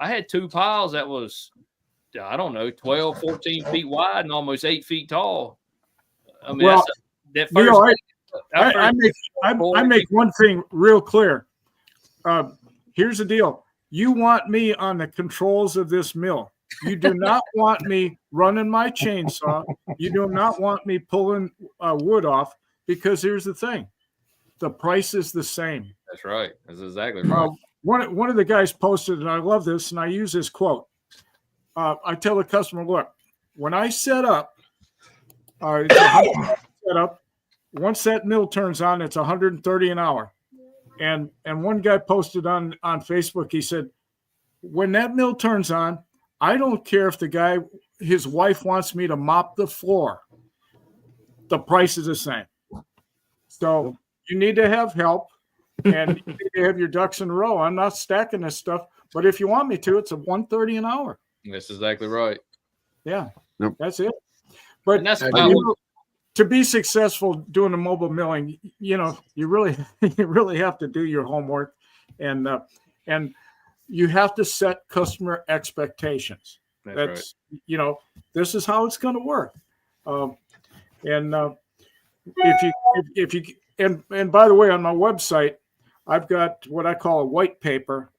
I had 2 piles that was, I don't know, 12, 14 feet wide and almost 8 feet tall. I mean, well, I make one thing real clear. Here's the deal. You want me on the controls of this mill. You do not want me running my chainsaw. You do not want me pulling wood off, because here's the thing. The price is the same. That's right. That's exactly right. One of the guys posted, and I love this, and I use this quote. I tell the customer, look, when I set up, it's $100 set up. Once that mill turns on, it's $130 an hour. And one guy posted on Facebook, he said, when that mill turns on, I don't care if his wife wants me to mop the floor. The price is the same. So you need to have help, and you need to have your ducks in a row. I'm not stacking this stuff, but if you want me to, it's a $130 an hour. That's exactly right. Yeah, Yep. That's it. But to be successful doing the mobile milling, you really have to do your homework, and you have to set customer expectations. That's right. This is how it's going to work. If you and by the way, on my website, I've got what I call a white paper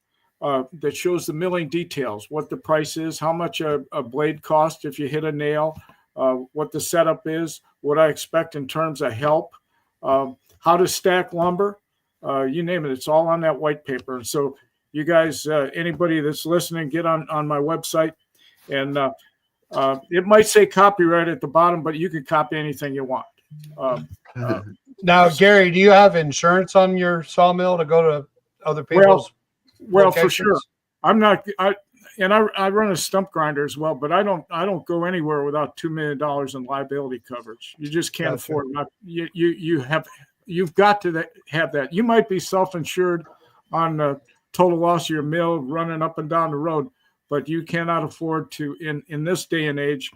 that shows the milling details, what the price is, how much a blade costs if you hit a nail, what the setup is, what I expect in terms of help, how to stack lumber, you name it. It's all on that white paper. And so you guys, anybody that's listening, get on my website, and it might say copyright at the bottom, but you can copy anything you want. Now, Gary, do you have insurance on your sawmill to go to other people's? Well, for sure. I'm not. I run a stump grinder as well, but I don't go anywhere without $2 million in liability coverage. You just can't afford it. You've got to have that. You might be self-insured on the total loss of your mill running up and down the road, but you cannot afford to in this day and age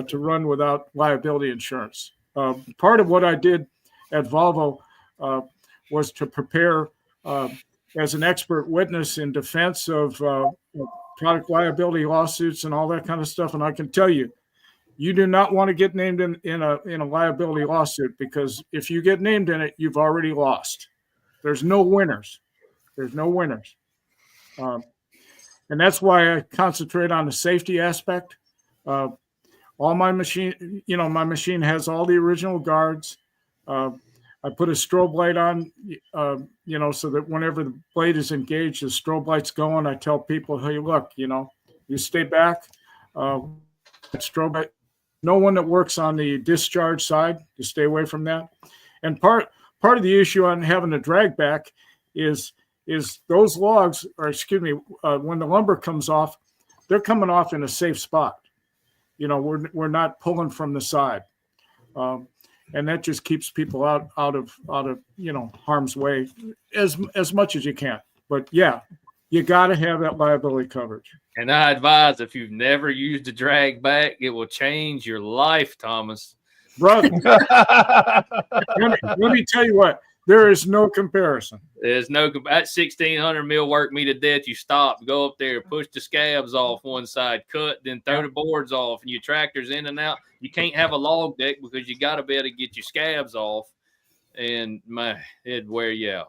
to run without liability insurance. Part of what I did at Volvo was to prepare as an expert witness in defense of product liability lawsuits and all that kind of stuff. And I can tell you, you do not want to get named in a liability lawsuit, because if you get named in it, you've already lost. There's no winners. There's no winners. And that's why I concentrate on the safety aspect. All my machine, my machine has all the original guards. I put a strobe light on, so that whenever the blade is engaged, the strobe light's going. I tell people, hey, look, you stay back. Strobe light. No one that works on the discharge side, you stay away from that. And part of the issue on having a drag back is those logs, when the lumber comes off, they're coming off in a safe spot. We're not pulling from the side. And that just keeps people out of harm's way as much as you can. But yeah, you got to have that liability coverage. And I advise, if you've never used a drag back, it will change your life, Thomas. Brother, let me tell you what. There is no comparison. There's no at 1600 mil work me to death. You stop, go up there, push the scabs off one side, cut, then throw the boards off, and your tractor's in and out. You can't have a log deck because you got to be able to get your scabs off, and it'd wear you out.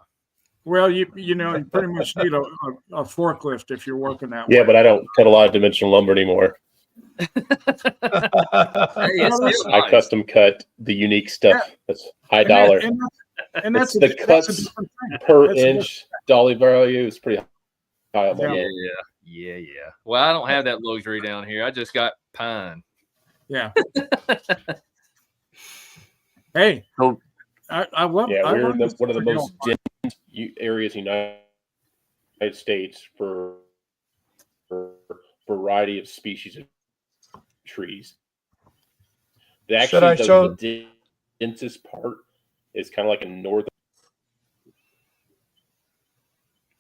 Well, you pretty much need a forklift if you're working that way. Yeah, but I don't cut a lot of dimensional lumber anymore. I custom cut the unique stuff. That's high dollar. And that's the cuts per inch dolly value is pretty high. Yeah. Well, I don't have that luxury down here. I just got pine. Yeah. Hey, I love. Yeah, we're one of the most dense areas in the United States for variety of species of trees. The densest part is kind of like in northern.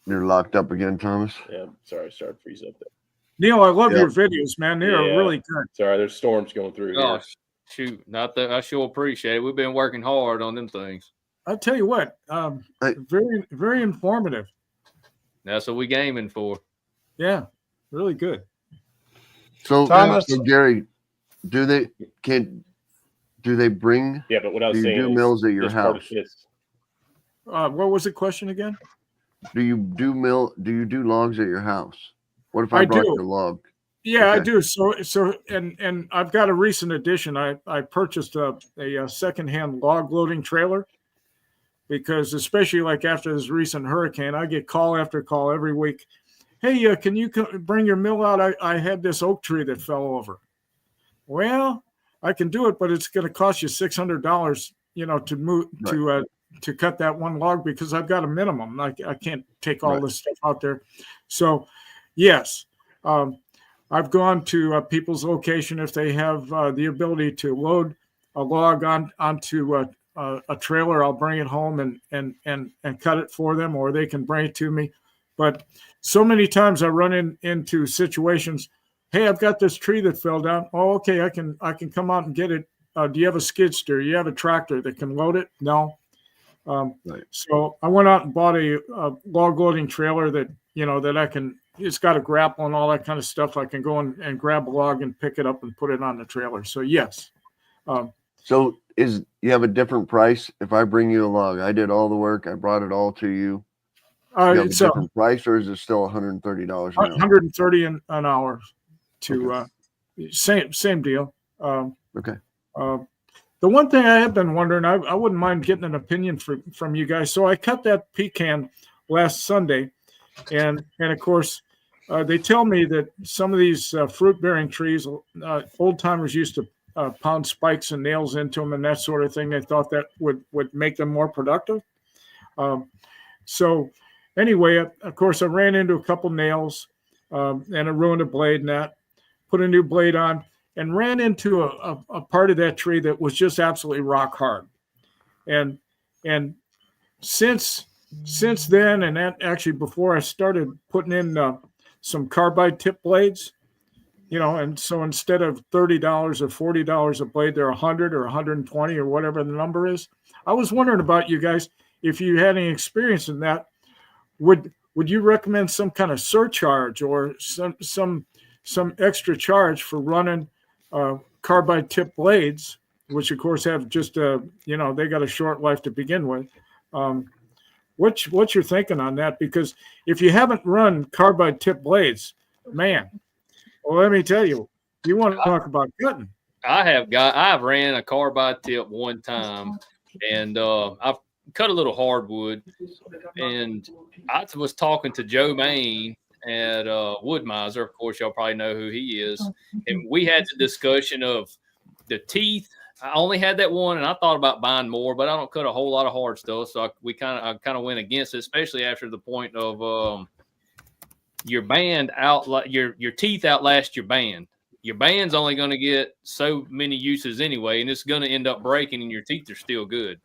You're locked up again, Thomas. Yeah, sorry, started freeze up there. Neal, I love your videos, man. They are really good. Sorry, there's storms going through here. Shoot, not that I sure appreciate it. We've been working hard on them things. I'll tell you what, very, very informative. That's what we gaming for. Yeah, really good. So, Thomas, Gary, do they bring? Yeah, but what I was saying do is mills at your house? What was the question again? Do you do logs at your house? What if I brought your log? Yeah, okay. I do. So, and I've got a recent addition. I purchased a secondhand log loading trailer, because especially like after this recent hurricane, I get call after call every week. Hey, can you bring your mill out? I had this oak tree that fell over. Well, I can do it, but it's going to cost you $600, to move to cut that one log, because I've got a minimum. I can't take all this stuff out there. So, yes, I've gone to people's location if they have the ability to load a log onto a trailer. I'll bring it home and cut it for them, or they can bring it to me. But so many times I run into situations. Hey, I've got this tree that fell down. Oh, okay, I can come out and get it. Do you have a skid steer? You have a tractor that can load it? No. So I went out and bought a log loading trailer that that I can. It's got a grapple and all that kind of stuff. I can go and grab a log and pick it up and put it on the trailer. So yes. So you have a different price if I bring you a log? I did all the work. I brought it all to you. You have a different price, or is it still $130 an hour? $130 an hour. To same deal. Okay. The one thing I have been wondering, I wouldn't mind getting an opinion from you guys. So I cut that pecan last Sunday, and of course, they tell me that some of these fruit-bearing trees, old timers used to pound spikes and nails into them and that sort of thing. They thought that would make them more productive. So anyway, of course, I ran into a couple nails and I ruined a blade and that. Put a new blade on and ran into a part of that tree that was just absolutely rock hard. And since then, and that actually before I started putting in some carbide tip blades, and so instead of $30 or $40 a blade, they're $100 or $120 or whatever the number is. I was wondering about you guys, if you had any experience in that, would you recommend some kind of surcharge or some extra charge for running carbide tip blades, which of course have just they got a short life to begin with? What's your thinking on that? Because if you haven't run carbide tip blades, man, well, let me tell you, you want to talk about cutting. I've ran a carbide tip one time, and I've cut a little hardwood, and I was talking to Joe Main at Wood-Mizer. Of course, y'all probably know who he is. And we had the discussion of the teeth. I only had that one, and I thought about buying more, but I don't cut a whole lot of hard stuff. So I kind of went against it, especially after the point of your band your teeth outlast your band. Your band's only going to get so many uses anyway, and it's going to end up breaking, and your teeth are still good.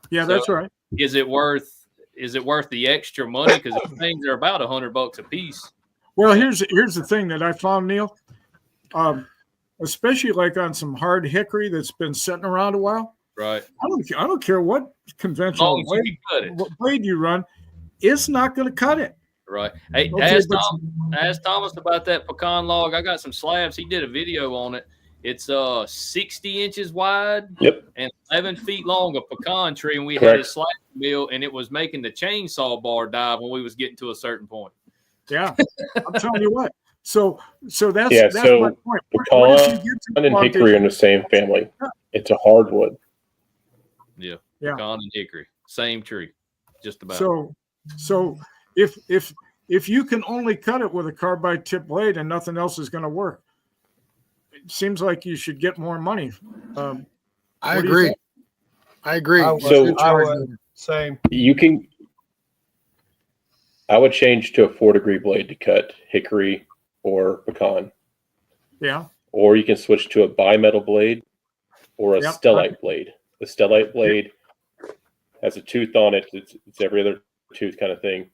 Yeah, so that's right. Is it worth the extra money? Because things are about $100 a piece. Well, here's the thing that I found, Neal. Especially like on some hard hickory that's been sitting around a while. Right. I don't care what conventional blade you run, it's not going to cut it. Right. Hey, ask Thomas about that pecan log. I got some slabs. He did a video on it. It's 60 inches wide. Yep. And 11 feet long, a pecan tree, and we had a slab mill, and it was making the chainsaw bar dive when we was getting to a certain point. Yeah, I'm telling you what. So that's so my point. Pecan and hickory are in the same family. It's a hardwood. Yeah. Pecan and hickory, same tree, just about. So if you can only cut it with a carbide tip blade and nothing else is going to work, it seems like you should get more money. I agree. Same. I would change to a 4-degree blade to cut hickory or pecan. Yeah. Or you can switch to a bimetal blade or a stellite blade. The stellite blade has a tooth on it. It's every other tooth kind of thing.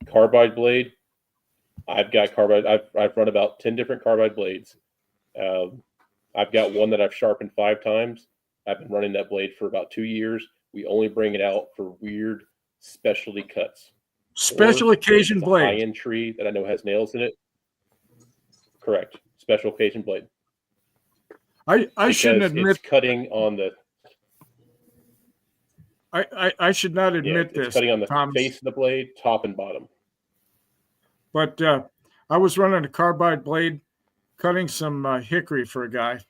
Carbide blade. I've got carbide. I've run about 10 different carbide blades. I've got one that I've sharpened 5 times. I've been running that blade for about 2 years. We only bring it out for weird specialty cuts. Special occasion blade. High-end tree that I know has nails in it. Correct. Special occasion blade. I shouldn't admit it's cutting on the. I should not admit this. Cutting on the face of the blade, top and bottom. But I was running a carbide blade, cutting some hickory for a guy,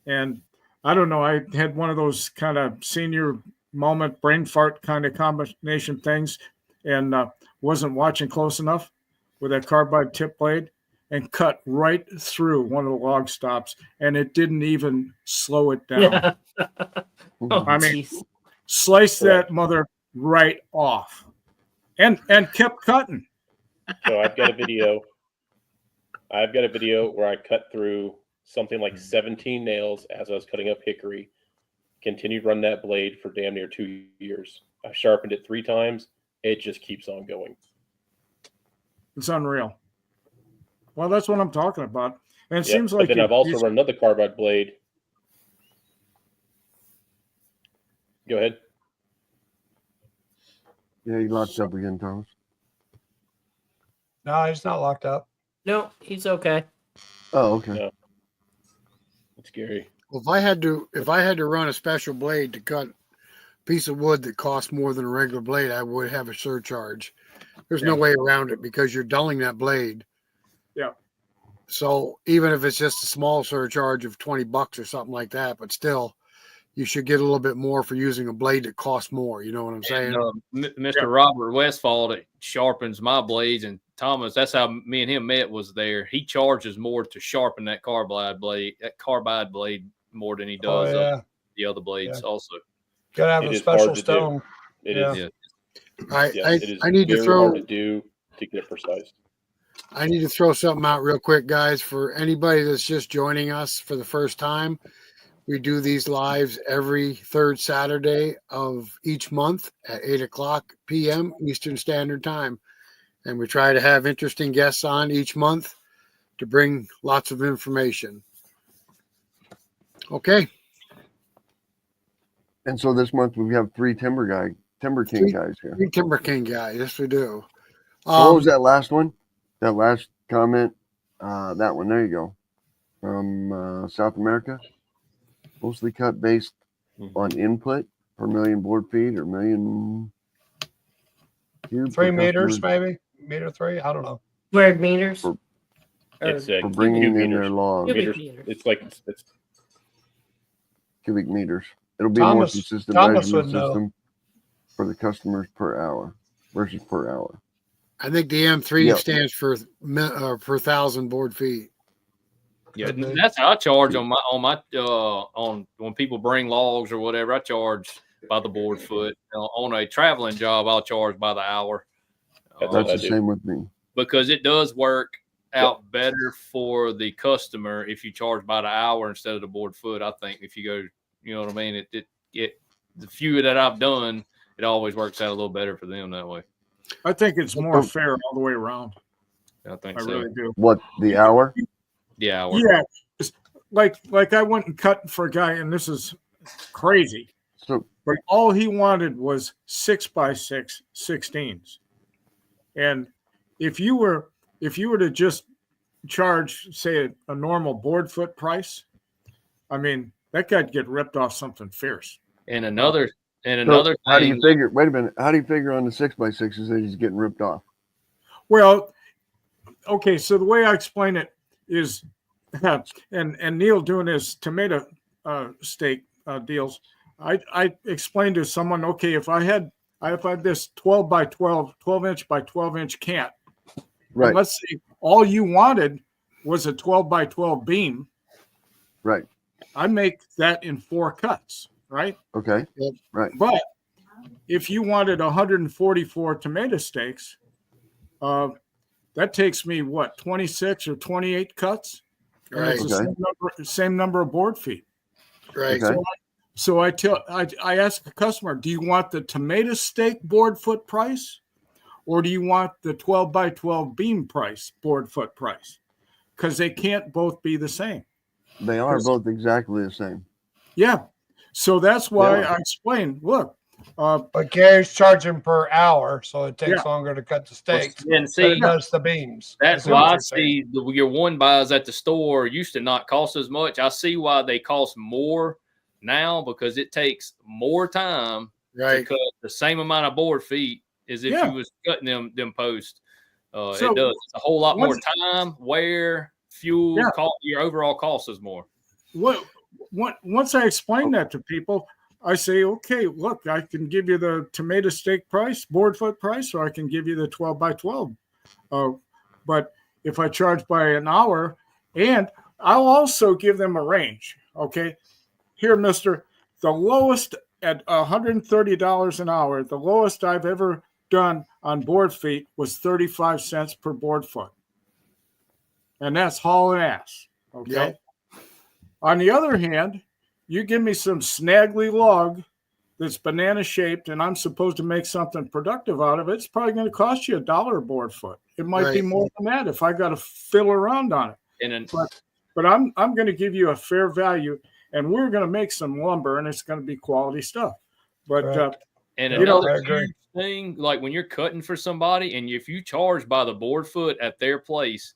and I don't know. I had one of those kind of senior moment brain fart kind of combination things, and wasn't watching close enough with that carbide tip blade, and cut right through one of the log stops, and it didn't even slow it down. I mean, sliced that mother right off, and kept cutting. So I've got a video. Where I cut through something like 17 nails as I was cutting up hickory. Continued running that blade for damn near 2 years. I sharpened it 3 times. It just keeps on going. It's unreal. Well, that's what I'm talking about. And it seems like. But then I've also run another carbide blade. Go ahead. Yeah, he locked up again, Thomas. No, he's not locked up. No, he's okay. Oh, okay. No. It's Gary. Well, if I had to run a special blade to cut a piece of wood that costs more than a regular blade, I would have a surcharge. There's no way around it because you're dulling that blade. Yeah. So even if it's just a small surcharge of $20 or something like that, but still, you should get a little bit more for using a blade that costs more. You know what I'm saying? And, Mr. Robert Westfall that sharpens my blades, and Thomas, that's how me and him met, was there. He charges more to sharpen that carbide blade more than he does the other blades also. Gotta have It a is hard special to stone. It Yeah. is. It is I need to very throw hard to do to get it precise. I need to throw something out real quick, guys, for anybody that's just joining us for the first time. We do these lives every third Saturday of each month at 8:00 p.m. Eastern Standard Time. And we try to have interesting guests on each month to bring lots of information. Okay. And so this month we have three TimberKing guys here. Three TimberKing guys. Yes, we do. So what was that last one? That last comment? That one. There you go. From South America. Mostly cut based on input per million board feet or million cube. 3 meters, maybe meter 3. I don't know. Squared meters. It's For bringing in meters. their logs. Cubic Meters. meters. It's like it's Cubic meters. It'll be a more Thomas consistent would measurement know. system for the customers per hour versus per hour. I think the M3 Yep. stands for per 1,000 board feet. Yeah, that's how I charge on on when people bring logs or whatever. I charge by the board foot. On a traveling job, I'll charge by the hour. That's That's what I the do. same with me. Because it does work out better for the customer if you charge by the hour instead of the board foot. I think if you go, you know what I mean. It the few that I've done, it always works out a little better for them that way. I think it's more fair all the way around. I think I so. really do. What, the hour? Yeah, hour. Yeah, it's like I went and cut for a guy, and this is crazy. So But all he wanted was 6x6 16s. And if you were to just charge, say, a normal board foot price, I mean, that guy'd get ripped off something fierce. And another how do you thing. figure? Wait a minute. How do you figure on the 6x6s that he's getting ripped off? Well, okay, so the way I explain it is, and Neal doing his tomato steak deals, I explained to someone, okay, if I had this 12 inch by 12 inch cant, Right. and let's say all you wanted was a 12 by 12 beam, Right. I make that in 4 cuts, right? Okay. Right. But if you wanted 144 tomato steaks, that takes me what, 26 or 28 cuts? And Right. it's the same number of board feet. Right. Okay. So I ask the customer, do you want the tomato steak board foot price, or do you want the 12 by 12 beam price, board foot price? Because they can't both be the same. They are both exactly the same. Yeah. So that's why Yeah. I explained, look, But Gary's charging per hour, so it takes longer to cut the steaks And than see, it does the beams. that's what why I you're saying. see your one buys at the store used to not cost as much. I see why they cost more now, because it takes more time to Right. cut the same amount of board feet as if you was cutting them posts. So it does. It's a whole lot more once- time, wear, fuel, your overall cost is more. Once I explain that to people, I say, okay, look, I can give you the tomato steak price, board foot price, or I can give you the 12 by 12. But if I charge by an hour, and I'll also give them a range. Okay, here, mister, the lowest at $130 an hour, the lowest I've ever done on board feet was 35 cents per board foot. And that's hauling ass. Okay. Yep. On the other hand, you give me some snaggly log that's banana shaped and I'm supposed to make something productive out of it, it's probably going to cost you $1 a board foot. It might be Right. more than that if I got to fiddle around on it. And then, But I'm going to give you a fair value, and we're going to make some lumber, and it's going to be quality stuff. But Right. And You know, another I agree. huge thing, like when you're cutting for somebody, and if you charge by the board foot at their place,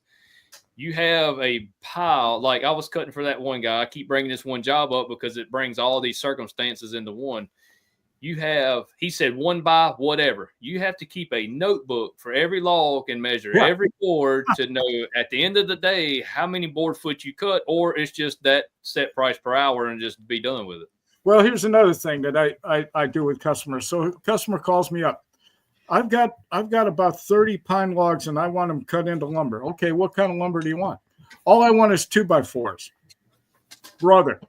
you have a pile. Like I was cutting for that one guy. I keep bringing this one job up because it brings all these circumstances into one. you have, he said, one by whatever. You have to keep a notebook for every log and measure every board to know at the end of the day how many board foot you cut, or it's just that set price per hour and just be done with it. Well, here's another thing that I do with customers. So a customer calls me up. I've got about 30 pine logs and I want them cut into lumber. Okay, what kind of lumber do you want? All I want is 2x4s. Brother,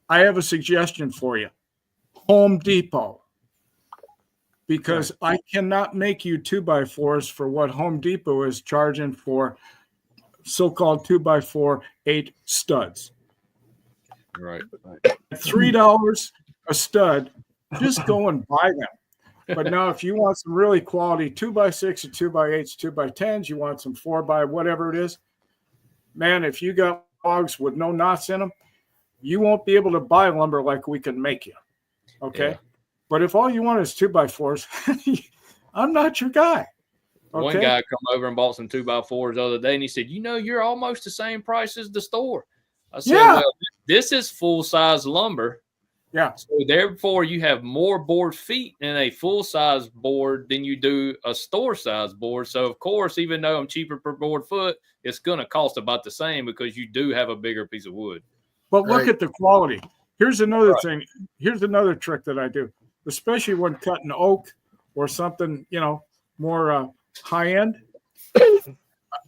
I have a suggestion for you. Home Depot. Because I cannot make you 2x4s for what Home Depot is charging for so-called 2x4 8 studs. Right. $3 a stud, just go and buy them. But now, if you want some really quality 2x6 or 2x8s, 2x10s, you want some 4x whatever it is, man, if you got logs with no knots in them, you won't be able to buy lumber like we can make you. Okay. Yeah. But if all you want is 2x4s, I'm not your guy. Okay? One guy come over and bought some 2x4s the other day, and he said, you're almost the same price as the store. I said, well, this is full-size lumber. Yeah. So therefore, you have more board feet in a full-size board than you do a store-size board. So, of course, even though I'm cheaper per board foot, it's going to cost about the same because you do have a bigger piece of wood. But look at the quality. Here's another thing. Here's another trick that I do, especially when cutting oak or something, more high-end.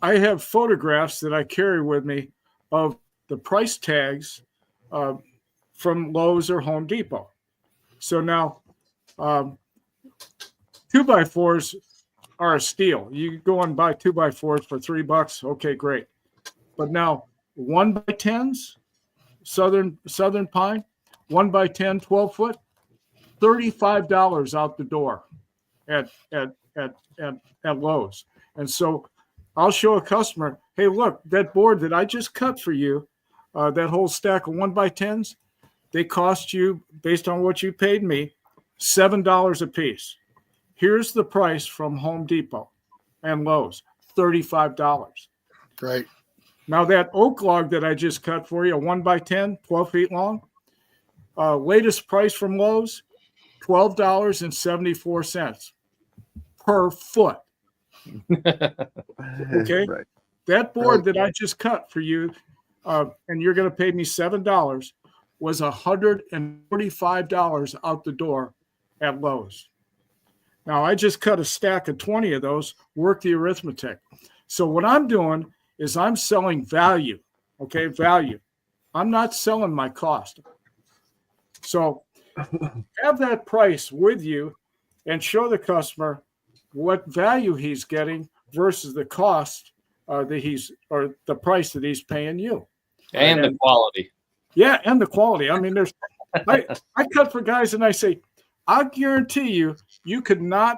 I have photographs that I carry with me of the price tags from Lowe's or Home Depot. So now 2x4s are a steal. You go and buy 2x4s for $3. Okay, great. But now 1x10s, Southern Pine, 1x10, 12 foot, $35 out the door at Lowe's. And so I'll show a customer, hey, look, that board that I just cut for you, that whole stack of 1x10s, they cost you, based on what you paid me, $7 a piece. Here's the price from Home Depot and Lowe's, $35. Right. Now that oak log that I just cut for you, a 1x10, 12 feet long, latest price from Lowe's, $12.74 per foot. Okay. Right. That board that I just cut for you, and you're going to pay me $7, was $145 out the door at Lowe's. Now, I just cut a stack of 20 of those, work the arithmetic. So what I'm doing is I'm selling value, okay, value. I'm not selling my cost. So have that price with you and show the customer what value he's getting versus the cost or the price that he's paying you. And the quality. Yeah, and the quality. I mean, I cut for guys and I say, I guarantee you could not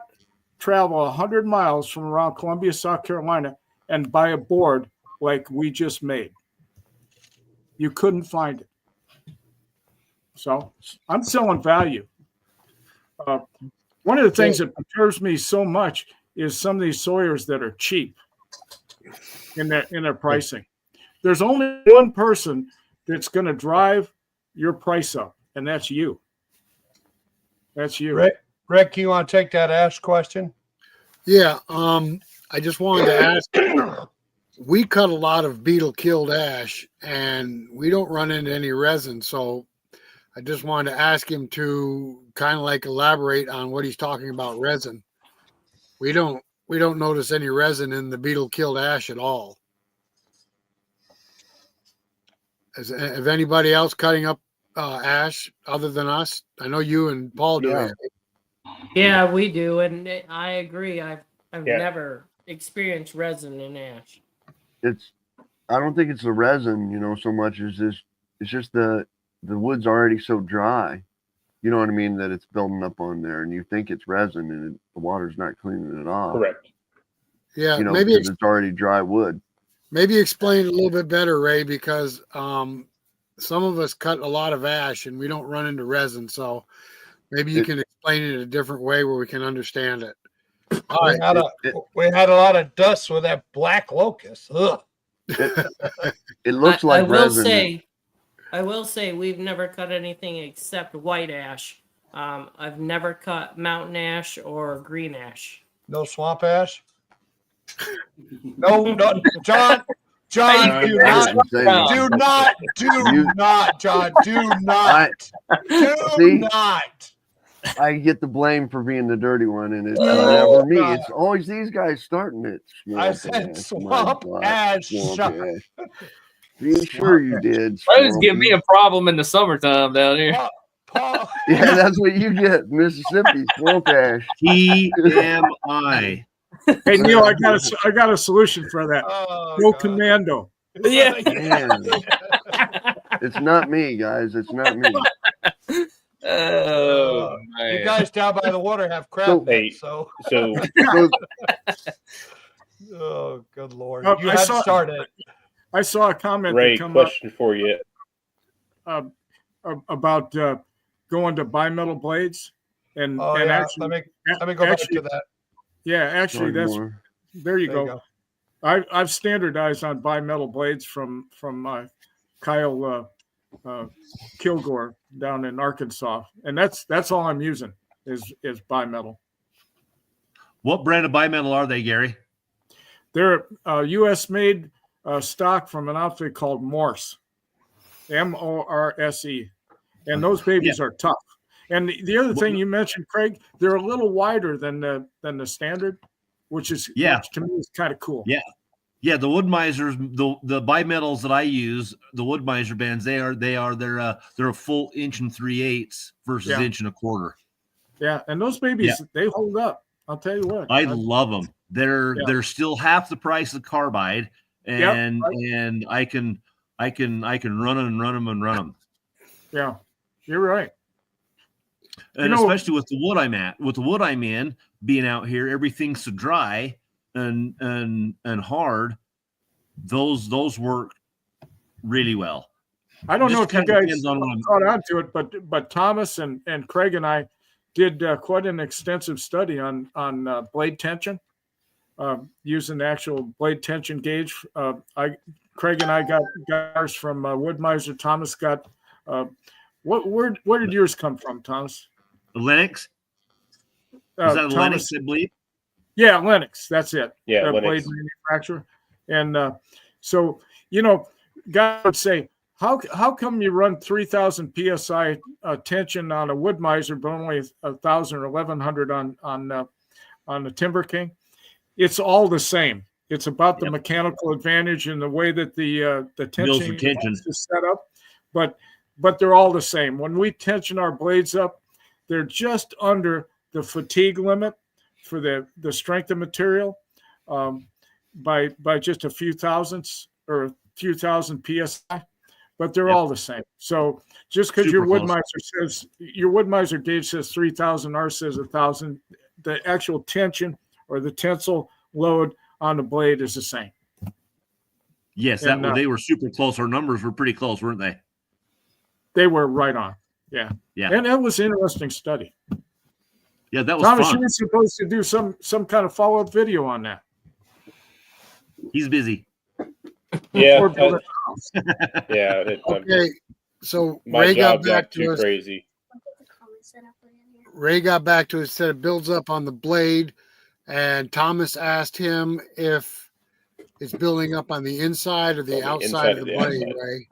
travel 100 miles from around Columbia, South Carolina and buy a board like we just made. You couldn't find it. So I'm selling value. One of the things that perturbs me so much is some of these sawyers that are cheap in their pricing. There's only one person that's going to drive your price up, and that's you. That's you. Rick, you want to take that ash question? Yeah. I just wanted to ask, we cut a lot of beetle-killed ash, and we don't run into any resin. So I just wanted to ask him to kind of like elaborate on what he's talking about resin. We don't notice any resin in the beetle-killed ash at all. Is anybody else cutting up ash other than us? I know you and Paul do. Yeah. Yeah, we do, and I agree. I've never experienced resin in ash. I don't think it's the resin, so much as it's just the wood's already so dry. You know what I mean? That it's building up on there, and you think it's resin, and the water's not cleaning it off. Correct. Yeah, maybe it's already dry wood. Maybe explain it a little bit better, Ray, because some of us cut a lot of ash and we don't run into resin. So maybe you can explain it a different way where we can understand it. We had a lot of dust with that black locust. Ugh. It looks like resin. I will say we've never cut anything except white ash I've never cut mountain ash or green ash. No swamp ash. No, John, Hey, do not, Insane. do not, John, do not, do See? not. I get the blame for being the dirty one, and it's No, never me. God. It's always these guys starting it. I Swamp said ash, swamp mud blot, ash. swamp John. ash. Be sure you did. Those give me Swampy. a problem in the summertime down here. Paul, Yeah, that's what you get, Mississippi swamp ash. TMI. Hey Neil, I got a solution for that. oh, Go God. commando. Yeah. Man, it's not me, guys. It's not me. Oh, You man. guys down by the water have crab So- nets, so. So So, Oh, good Lord. Oh, You I had saw- started. I saw a comment Ray, that come question for you. up about going to bimetal blades, and Oh, and yeah. actually, Let me go back actually, to that. yeah, actually, sorry, that's more. there you There you go. go. I've standardized on bimetal blades from Kyle Kilgore down in Arkansas, and that's all I'm using is bimetal. What brand of bimetal are they, Gary? They're U.S. made stock from an outfit called Morse, Morse, and those babies are tough. And the other thing you mentioned, Craig, they're a little wider than the standard, which is which to me is kind of cool. Yeah. Yeah, the Wood-Misers, the bimetals that I use, the Wood-Miser bands, they're a full 1 3/8 versus 1 1/4. Yeah, and those babies they hold up. I'll tell you what. I love them. They're still half the price of carbide, and I can run them. Yeah, you're right. And especially with the wood I'm in, being out here, everything's so dry and hard. Those work really well. I don't know if you guys depends on what I'm- caught on to it, but Thomas and Craig and I did quite an extensive study on blade tension using the actual blade tension gauge. Craig and I got ours from Wood-Miser. Thomas got where did yours come from, Thomas? Lennox? Is that a Lennox, I believe? Yeah, Lennox. That's it. Yeah, Blade Lennox. manufacturer. And so, guys would say, how come you run 3,000 psi tension on a Wood-Miser, but only 1,000 or 1,100 on the TimberKing? It's all the same. It's about the mechanical advantage and the way that the tension is set up, but they're all the same. When we tension our blades up, they're just under the fatigue limit for the strength of material by just a few thousandths or a few thousand psi, but they're all the same. So just because your Wood-Miser gauge says 3,000, ours says 1,000, the actual tension or the tensile load on the blade is the same. Yes, they were super close. Our numbers were pretty close, weren't they? They were right on. Yeah. Yeah. And that was an interesting study. Yeah, that was Thomas, fun. you were supposed to do some kind of follow-up video on that. He's busy. Yeah. Okay, so My Ray got job back got to too us. crazy. Ray got back to us, said it builds up on the blade, and Thomas asked him if it's building up on the inside or the outside of the blade, Ray.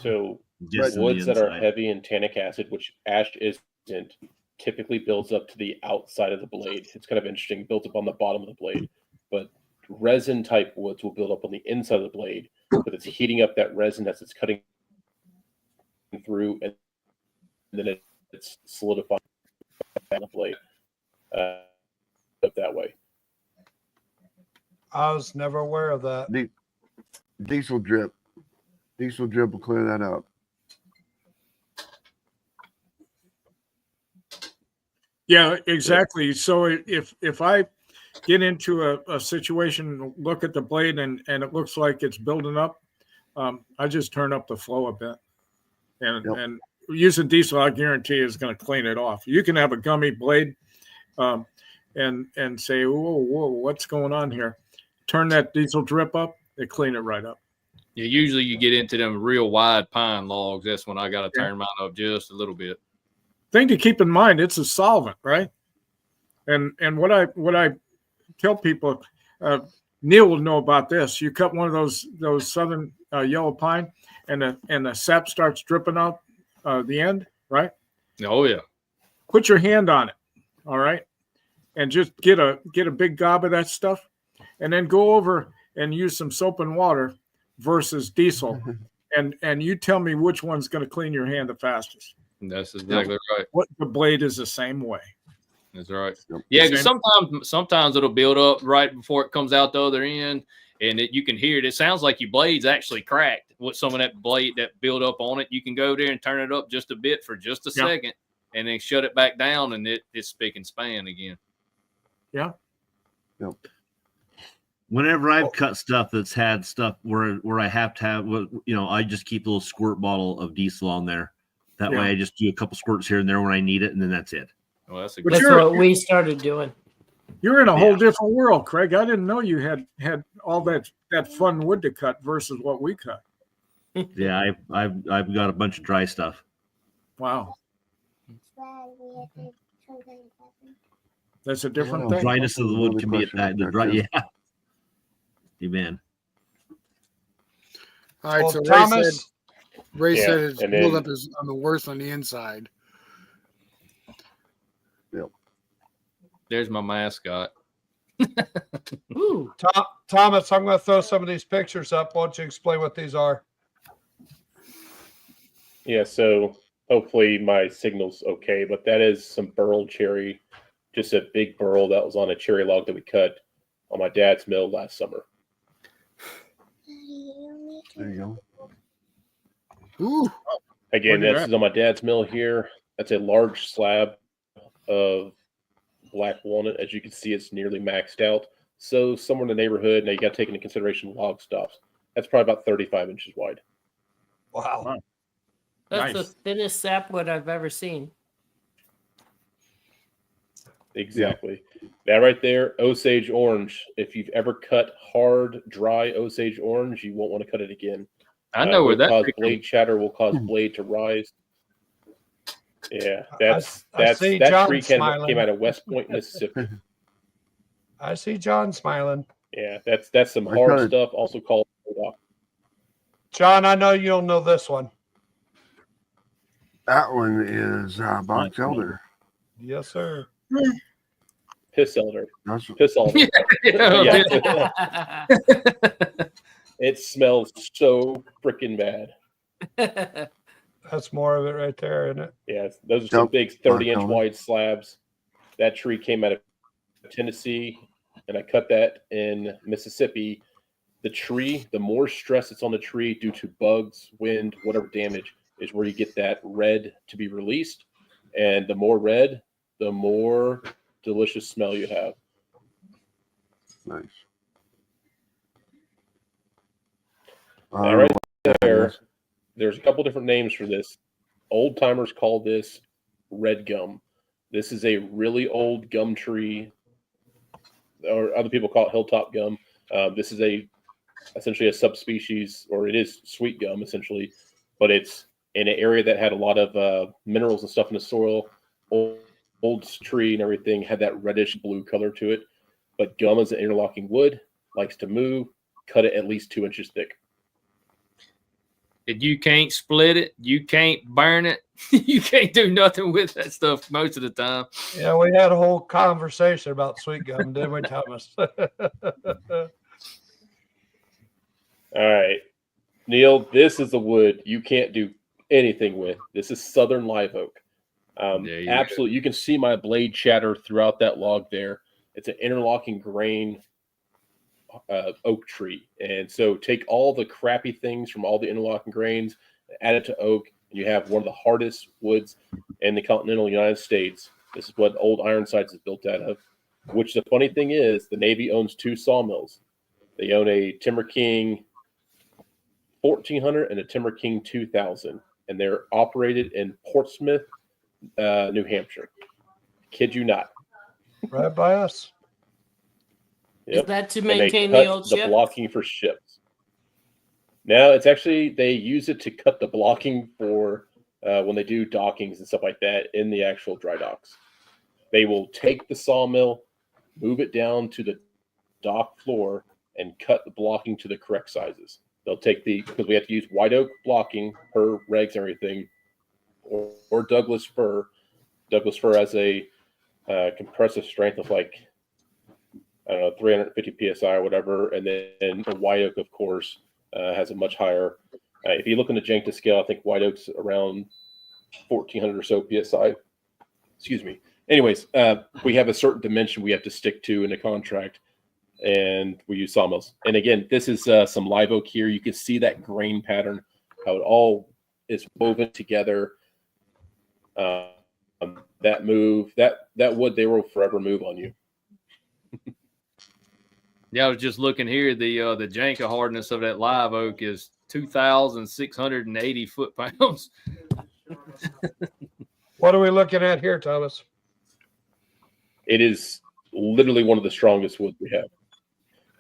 So Just on the woods that are inside. heavy in tannic acid, which ash isn't, typically builds up to the outside of the blade. It's kind of interesting, builds up on the bottom of the blade. But resin type woods will build up on the inside of the blade, but it's heating up that resin as it's cutting through, and then it's solidifying the blade up that way. I was never aware of that. Diesel drip. Diesel drip will clear that up. Yeah, exactly. So if I get into a situation, look at the blade, and it looks like it's building up, I just turn up the flow a bit. And using diesel, I guarantee, is going to clean it off. You can have a gummy blade and say, whoa, what's going on here? Turn that diesel drip up, they clean it right up. Yeah, usually you get into them real wide pine logs. That's when I got to turn mine up just a little bit. Thing to keep in mind, it's a solvent, right? And what I tell people, Neal will know about this. You cut one of those southern yellow pine, and the sap starts dripping out the end, right? Oh yeah. Put your hand on it, all right, and just get a big gob of that stuff, and then go over and use some soap and water versus diesel, and you tell me which one's going to clean your hand the fastest. That's exactly right. What the blade is the same way. That's right. Yeah, because sometimes it'll build up right before it comes out the other end, and you can hear it. It sounds like your blade's actually cracked. With some of that blade that build up on it, you can go there and turn it up just a bit for just a second, and then shut it back down, and it's spick and span again. Yeah. Yep. Whenever I've cut stuff that's had stuff where I have to have, I just keep a little squirt bottle of diesel on there. That way I just do a couple squirts here and there when I need it, and then that's it. Well, that's what we started doing. You're in a whole different world, Craig. I didn't know you had all that fun wood to cut versus what we cut. Yeah, I've got a bunch of dry stuff. Wow. That's a different thing. Dryness of the wood can be attacked. Yeah. Amen. All right, Well, so Thomas, Ray said it's and build then- up is on the worst on the inside. There's my mascot. Ooh. Thomas, I'm going to throw some of these pictures up. Why don't you explain what these are? Yeah, so hopefully my signal's okay, but that is some burl cherry, just a big burl that was on a cherry log that we cut on my dad's mill last summer. There you go. Ooh, Again, Look at this that. is on my dad's mill here. That's a large slab of black walnut. As you can see, it's nearly maxed out. So somewhere in the neighborhood, now you got to take into consideration log stops. That's probably about 35 inches wide. Wow. That's Nice. the thinnest sapwood I've ever seen. Exactly. That right there, Osage orange. If you've ever cut hard, dry Osage orange, you won't want to cut it again. I know where will that cause tree blade chatter, will cause blade to rise. Yeah, I see that John tree came smiling. out of West Point, Mississippi. I see John smiling. Yeah, that's some I hard cut it. stuff, also called rock. John, I know you'll know this one. That one is box elder. Yes, sir. Piss elder. That's Piss elder. Yeah. Yeah. It smells so freaking bad. That's more of it right there, isn't it? Yeah, those are some Yep. big 30-inch Elder. wide slabs. That tree came out of Tennessee, and I cut that in Mississippi. The tree, the more stress that's on the tree due to bugs, wind, whatever damage, is where you get that red to be released. And the more red, the more delicious smell you have. nice. Now, right there, there's a couple different names for this. Old timers call this red gum. This is a really old gum tree, or other people call it hilltop gum. This is essentially a subspecies, or it is sweet gum essentially, but it's in an area that had a lot of minerals and stuff in the soil. Old tree and everything had that reddish blue color to it. But gum is an interlocking wood, likes to move. Cut it at least 2 inches thick. You can't split it. You can't burn it. You can't do nothing with that stuff most of the time. Yeah, we had a whole conversation about sweet gum, didn't we, Thomas? All right, Neal, this is the wood you can't do anything with. This is Southern live oak. Absolutely. You can see my blade chatter throughout that log there. It's an interlocking grain oak tree. And so take all the crappy things from all the interlocking grains, add it to oak, and you have one of the hardest woods in the continental United States. This is what Old Ironsides is built out of, which the funny thing is the Navy owns 2 sawmills. They own a TimberKing 1400 and a TimberKing 2000, and they're operated in Portsmouth, New Hampshire. Kid you not. Right by us. Is that to And they maintain cut the old the ship? blocking for ships. No, it's actually they use it to cut the blocking for when they do dockings and stuff like that in the actual dry docks. They will take the sawmill, move it down to the dock floor, and cut the blocking to the correct sizes. They'll take because we have to use white oak blocking per regs and everything, or Douglas fir. Douglas fir has a compressive strength of like, I don't know, 350 psi or whatever, and then the white oak, of course, has a much higher. If you look in the Jenkins scale, I think white oak's around 1,400 or so psi. Excuse me. Anyways, we have a certain dimension we have to stick to in the contract, and we use sawmills. And again, this is some live oak here. You can see that grain pattern, how it all is woven together. That move, that wood, they will forever move on you. Yeah, I was just looking here. The Janka hardness of that live oak is 2,680 foot-pounds. What are we looking at here, Thomas? It is literally one of the strongest woods we have.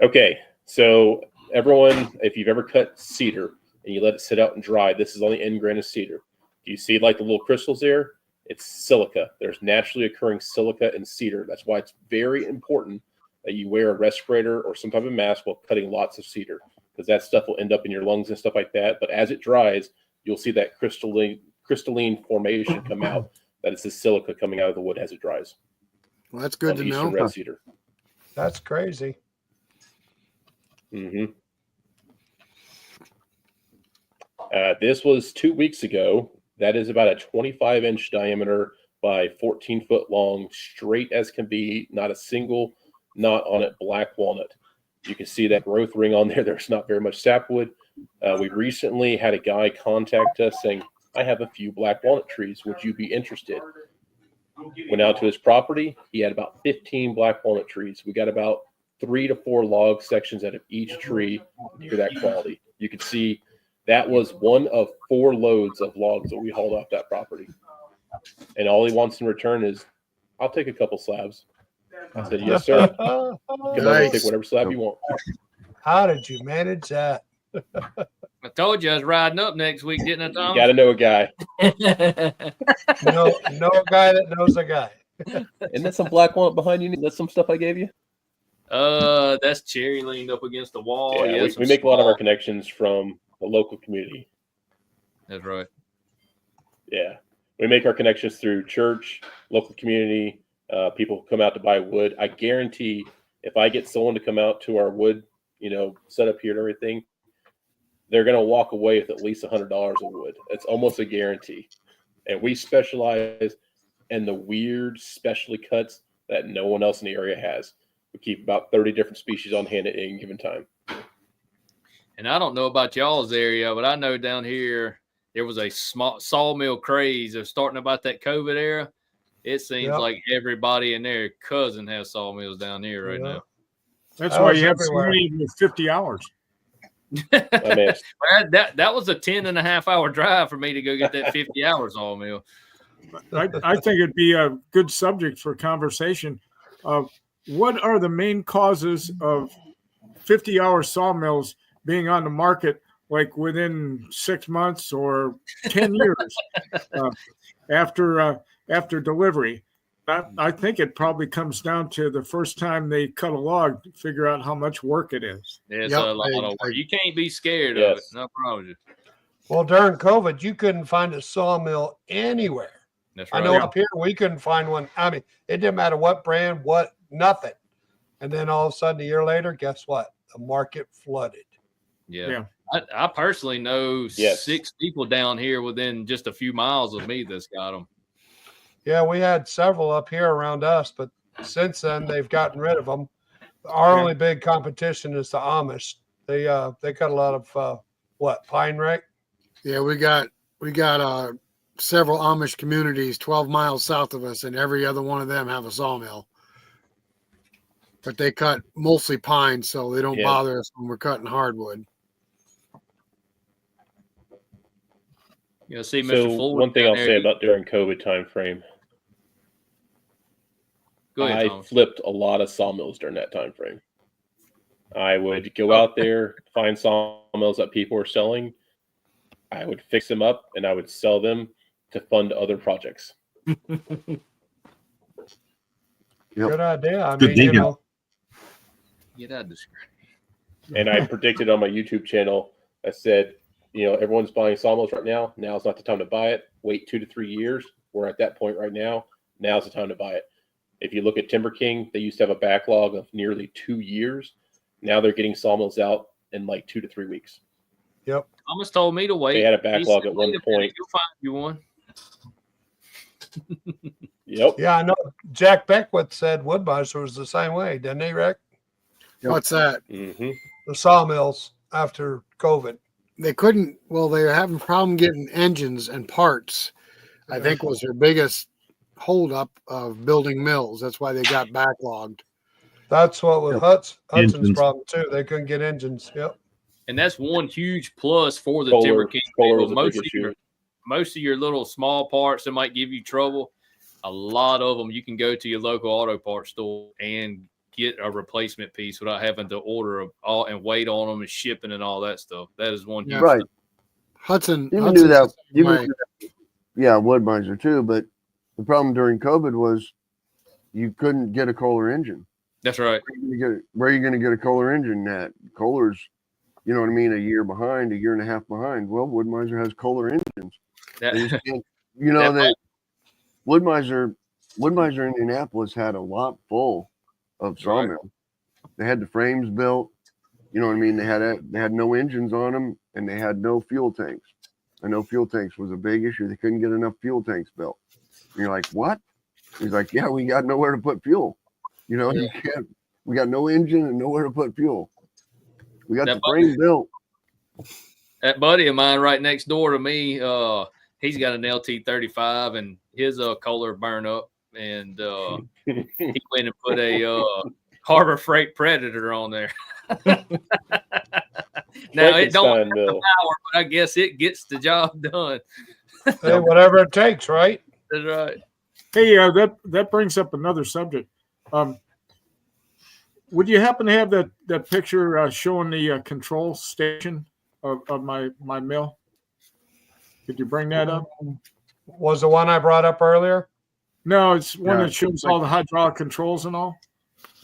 Okay, so everyone, if you've ever cut cedar and you let it sit out and dry, this is on the end grain of cedar. Do you see like the little crystals there? It's silica. There's naturally occurring silica in cedar. That's why it's very important that you wear a respirator or some type of mask while cutting lots of cedar, because that stuff will end up in your lungs and stuff like that. But as it dries, you'll see that crystalline formation come out. That is the silica coming out of the wood as it dries. Well, that's good to know. Eastern red cedar. That's crazy. Mm-hmm. This was 2 weeks ago. That is about a 25-inch diameter by 14-foot long, straight as can be, not a single knot on it, black walnut. You can see that growth ring on there. There's not very much sapwood. We recently had a guy contact us saying, I have a few black walnut trees. Would you be interested? Went out to his property. He had about 15 black walnut trees. We got about 3 to 4 log sections out of each tree near that quality. You can see that was one of 4 loads of logs that we hauled off that property. And all he wants in return is, I'll take a couple slabs. I said, yes, sir. Come on, take whatever slab you want. How did you manage that? I told you I was riding up next week, didn't I, Tom? You got to know a guy. No guy that knows a guy. Isn't that some black walnut behind you? That's some stuff I gave you? That's cherry leaned up against the wall. Yeah, we make a lot of our connections from the local community. That's right. Yeah. We make our connections through church, local community, people come out to buy wood. I guarantee if I get someone to come out to our wood, set up here and everything, they're going to walk away with at least $100 of wood. It's almost a guarantee. And we specialize in the weird specialty cuts that no one else in the area has. We keep about 30 different species on hand at any given time. And I don't know about y'all's area, but I know down here there was a small sawmill craze of starting about that COVID era. It seems like everybody and their cousin has sawmills down here right now. That's why you have so many with 50 hours. That was a 10.5-hour drive for me to go get that 50-hour sawmill. I think it'd be a good subject for conversation. What are the main causes of 50-hour sawmills being on the market like within 6 months or 10 years after delivery? I think it probably comes down to the first time they cut a log to figure out how much work it is. It's a lot of work. You can't be scared of it. No problem. Well, during COVID, you couldn't find a sawmill anywhere. That's right. I know up here we couldn't find one. I mean, it didn't matter what brand, nothing. And then all of a sudden, a year later, guess what? The market flooded. Yeah. I personally know 6 people down here within just a few miles of me that's got them. Yeah, we had several up here around us, but since then they've gotten rid of them. Our only big competition is the Amish. They cut a lot of pine, Rick? Yeah, we got several Amish communities 12 miles south of us, and every other one of them have a sawmill. But they cut mostly pine, so they don't bother us when we're cutting hardwood. See, Mr. Ford, one thing I'll say about during COVID time frame, go ahead, I Tom. flipped a lot of sawmills during that time frame. I would go out there, find sawmills that people are selling. I would fix them up, and I would sell them to fund other projects. Good idea. I Good mean, you thinking. know, Get out of this. And I predicted on my YouTube channel, I said, everyone's buying sawmills right now. Now's not the time to buy it. Wait 2 to 3 years. We're at that point right now. Now's the time to buy it. If you look at TimberKing, they used to have a backlog of nearly 2 years. Now they're getting sawmills out in like 2 to 3 weeks. yep. Thomas told me to wait. They had a He backlog said, at one "Wait a minute, point. you'll find you one." Yep. Yeah, I know. Jack Beckwith said Woodmiser was the same way, didn't he, Rick? What's that? Mm-hmm. The sawmills after COVID. They couldn't. Well, they were having problem getting engines and parts. I think was their biggest holdup of building mills. That's why they got backlogged. That's what was Hudson's Engines. problem too. They couldn't get engines. Yep. And that's one huge plus for the Kohler TimberKing was people. a big issue. Most of your little small parts that might give you trouble, a lot of them you can go to your local auto parts store and get a replacement piece without having to order all and wait on them and shipping and all that stuff. That is one huge Right. stuff. Hudson. You can Hudson's do that. the You same can way. do that. Yeah, Woodmiser too. But the problem during COVID was you couldn't get a Kohler engine. That's right. Where are you going to get a Kohler engine at? Kohler's, you know what I mean, a year behind, a year and a half behind. Well, Woodmiser has Kohler engines. That, They just can't- you know that Woodmiser Indianapolis had a lot full of sawmill. They had the frames built. You know what I mean? They had no engines on them, and they had no fuel tanks. And no fuel tanks was a big issue. They couldn't get enough fuel tanks built. And you're like, what? He's like, yeah, we got nowhere to put fuel. You know, you can't. We got no engine and nowhere to put fuel. We got the frame built. that buddy of mine right next door to me, he's got an LT35 and his Kohler burn up, and he went and put a Harbor Freight Predator on there. Now it don't have the power, but I guess it gets the job done. Hey, whatever it takes, right? That's right. Hey, that brings up another subject. Would you happen to have that picture showing the control station of my mill? Could you bring that up? Was the one I brought up earlier? No, it's one Yeah, that shows all the hydraulic controls and all.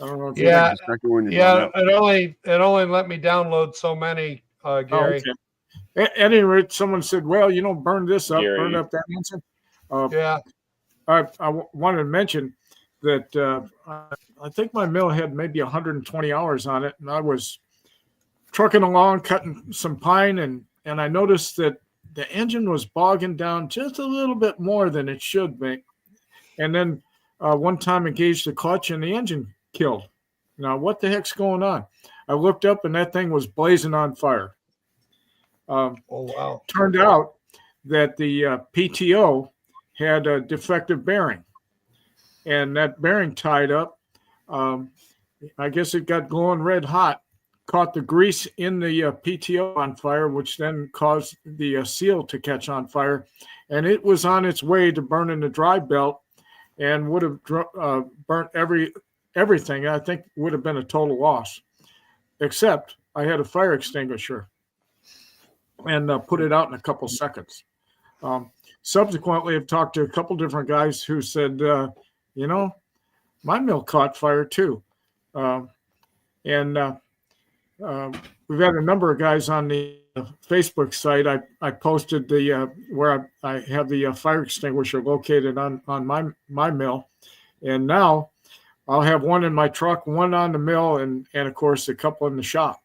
I don't know if Yeah. The second one you Yeah, brought up. it only let me download so many, Gary. Oh, okay. At any rate, someone said, "Well, burn this up, Gary. burn up that engine." Yeah. I wanted to mention that I think my mill had maybe 120 hours on it, and I was trucking along, cutting some pine, and I noticed that the engine was bogging down just a little bit more than it should be. And then one time engaged the clutch, and the engine killed. Now, what the heck's going on? I looked up, and that thing was blazing on fire. Oh, wow. Turned out that the PTO had a defective bearing, and that bearing tied up. I guess it got glowing red hot, caught the grease in the PTO on fire, which then caused the seal to catch on fire, and it was on its way to burning the dry belt and would have burnt everything. I think would have been a total loss, except I had a fire extinguisher and put it out in a couple seconds. Subsequently, I've talked to a couple different guys who said, my mill caught fire too. And we've had a number of guys on the Facebook site. I posted the where I have the fire extinguisher located on my mill, and now I'll have one in my truck, one on the mill, and of course a couple in the shop.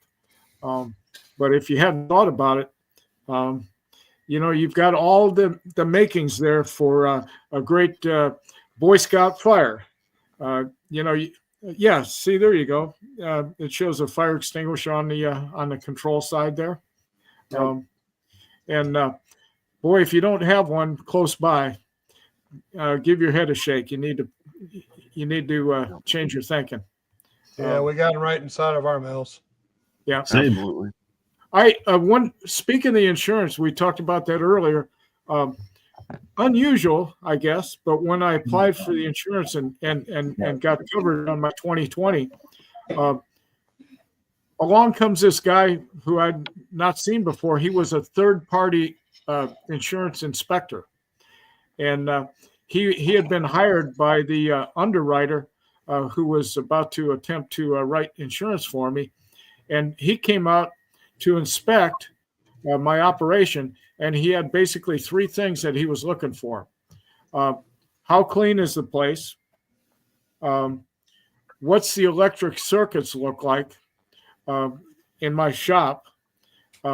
But if you hadn't thought about it, you've got all the makings there for a great Boy Scout fire. Yeah, see, there you go. It shows a fire extinguisher on the control side there. Boy, if you don't have one close by, give your head a shake. You need to change your thinking. Yeah, we got them right inside of our mills. Yeah, Same. Absolutely. Speaking of the insurance, we talked about that earlier. Unusual, I guess, but when I applied for the insurance and got covered on my 2020, along comes this guy who I'd not seen before. He was a third-party insurance inspector, and he had been hired by the underwriter who was about to attempt to write insurance for me, and he came out to inspect my operation, and he had basically three things that he was looking for. How clean is the place? What's the electric circuits look like in my shop? He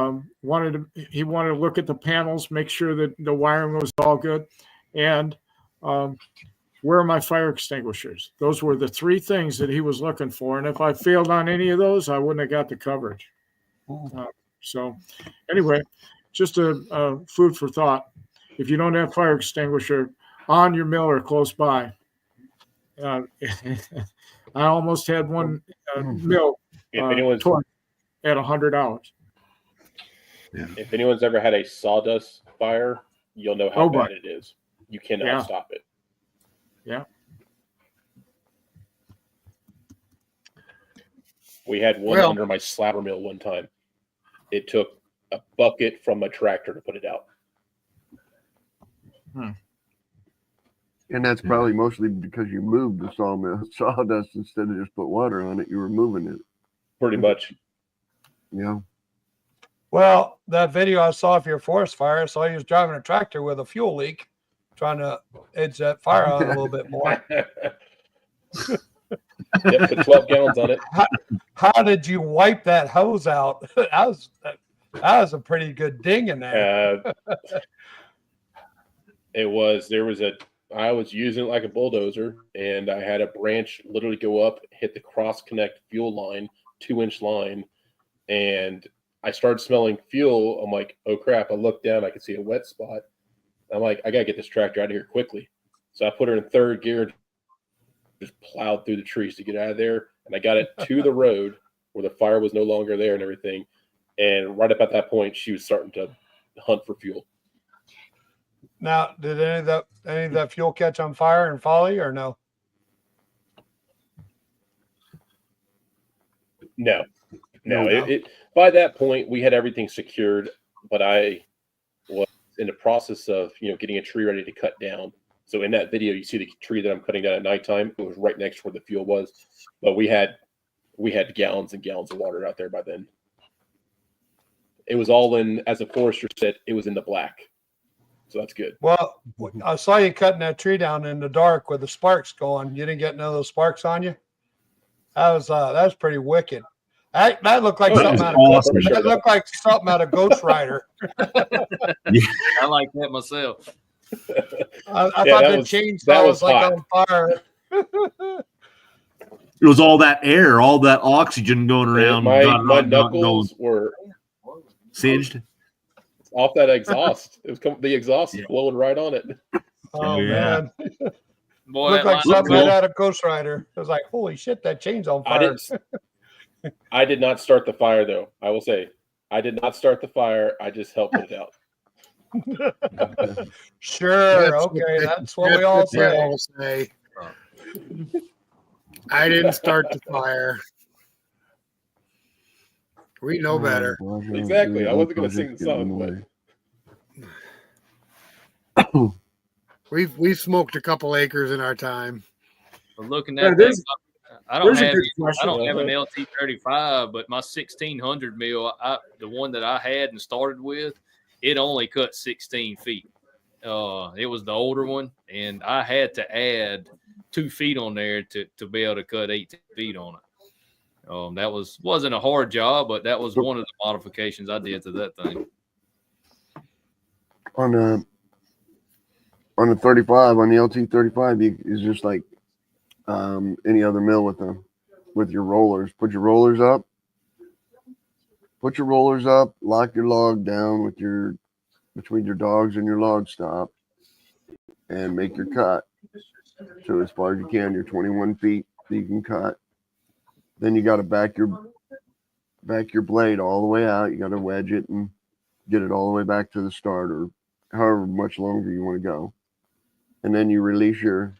wanted to look at the panels, make sure that the wiring was all good, and where are my fire extinguishers? Those were the three things that he was looking for, and if I failed on any of those, I wouldn't have got the coverage. So anyway, just a food for thought. If you don't have fire extinguisher on your mill or close by, I almost had one mill torn at $100. If anyone's ever had a sawdust fire, you'll know how bad it is. You cannot stop it. Yeah. We had one under my slabber mill one time. It took a bucket from a tractor to put it out. And that's probably mostly because you moved the sawdust instead of just put water on it. You were moving it. Pretty much. Yeah. Well, that video I saw of your forest fire, I saw you was driving a tractor with a fuel leak, trying to edge that fire out a little bit more. Yep, put 12 gallons on it. How did you wipe that hose out? That was a pretty good ding in there. I was using it like a bulldozer, and I had a branch literally go up, hit the cross connect fuel line, 2-inch line, and I started smelling fuel. I'm like, oh crap. I looked down, I could see a wet spot. I'm like, I gotta get this tractor out of here quickly. So I put her in third gear, just plowed through the trees to get out of there, and I got it to the road where the fire was no longer there and everything. And right up at that point, she was starting to hunt for fuel. Now, did any of that fuel catch on fire and folly or no? No. It by that point we had everything secured, but I was in the process of getting a tree ready to cut down. So in that video, you see the tree that I'm cutting down at nighttime. It was right next to where the fuel was, but we had gallons and gallons of water out there by then. It was all in, as a forester said, it was in the black. So that's good. Well, I saw you cutting that tree down in the dark with the sparks going. You didn't get none of those sparks on you? That was pretty wicked. That looked like something out of That looked like something out of Ghost Rider. I like that myself. I thought the chainsaw was like on fire. It was all that air, all that oxygen going around. My knuckles were singed off that exhaust. It was the exhaust is blowing right on it. Oh man. Boy, looked like something right out of Ghost Rider. I was like, holy shit, that chain's on fire. I did not start the fire, though. I will say, I did not start the fire. I just helped put it out. Sure. Okay. That's what we all say. I didn't start the fire. We know better. Exactly. I wasn't going to sing the song, but we've smoked a couple acres in our time. But looking at this, I don't have an LT35, but my 1600 mil, the one that I had and started with, it only cut 16 feet. It was the older one, and I had to add 2 feet on there to be able to cut 18 feet on it. That wasn't a hard job, but that was one of the modifications I did to that thing. On the 35, on the LT35, it's just like any other mill with your rollers. Put your rollers up. Lock your log down between your dogs and your log stop, and make your cut. So as far as you can, you're 21 feet you can cut. Then you got to back your blade all the way out. You got to wedge it and get it all the way back to the start, or however much longer you want to go. And then you release your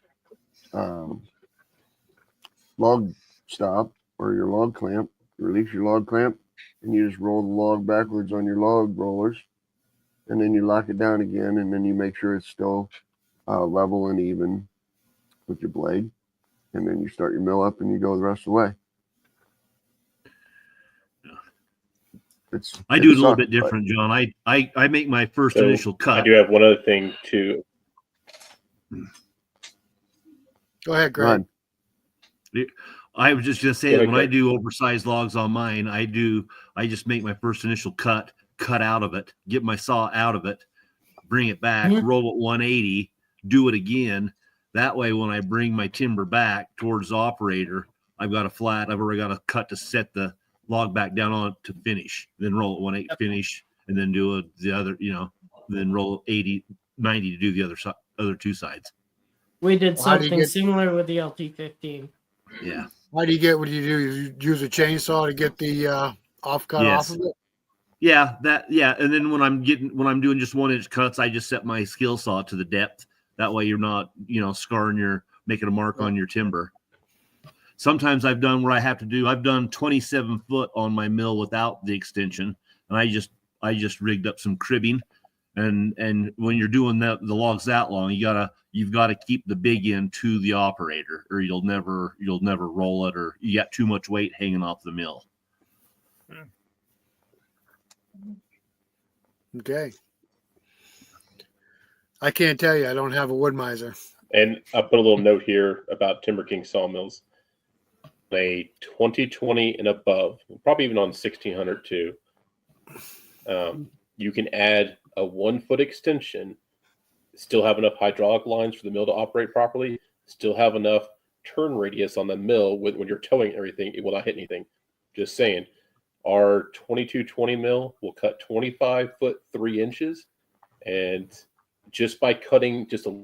log stop or your log clamp, release your log clamp, and you just roll the log backwards on your log rollers, and then you lock it down again, and then you make sure it's still level and even with your blade, and then you start your mill up and you go the rest of the way. I do it a little bit different, John. I make my first initial cut. I do have one other thing too. Go ahead, Greg. I was just going to say that when I do oversized logs on mine, I just make my first initial cut out of it, get my saw out of it, bring it back, roll it 180, do it again. That way, when I bring my timber back towards the operator, I've got a flat. I've already got a cut to set the log back down on it to finish, then roll it 180 finish, and then do the other, then roll 80, 90 to do the other two sides. We did something similar with the LT15. Yeah. What do you do? You use a chainsaw to get the offcut off of it? Yeah, and then when I'm doing just 1 inch cuts, I just set my skill saw to the depth. That way you're not, scarring making a mark on your timber. Sometimes I've done 27 foot on my mill without the extension, and I just rigged up some cribbing. And when you're doing the logs that long, you've got to keep the big end to the operator, or you'll never roll it, or you got too much weight hanging off the mill. Okay. I can't tell you. I don't have a wood miser. And I put a little note here about TimberKing Sawmills. A 2020 and above, probably even on 1600 too. You can add a 1 foot extension, still have enough hydraulic lines for the mill to operate properly, still have enough turn radius on the mill when you're towing everything, it will not hit anything. Just saying, our 2220 mill will cut 25 foot 3 inches, and just by cutting just a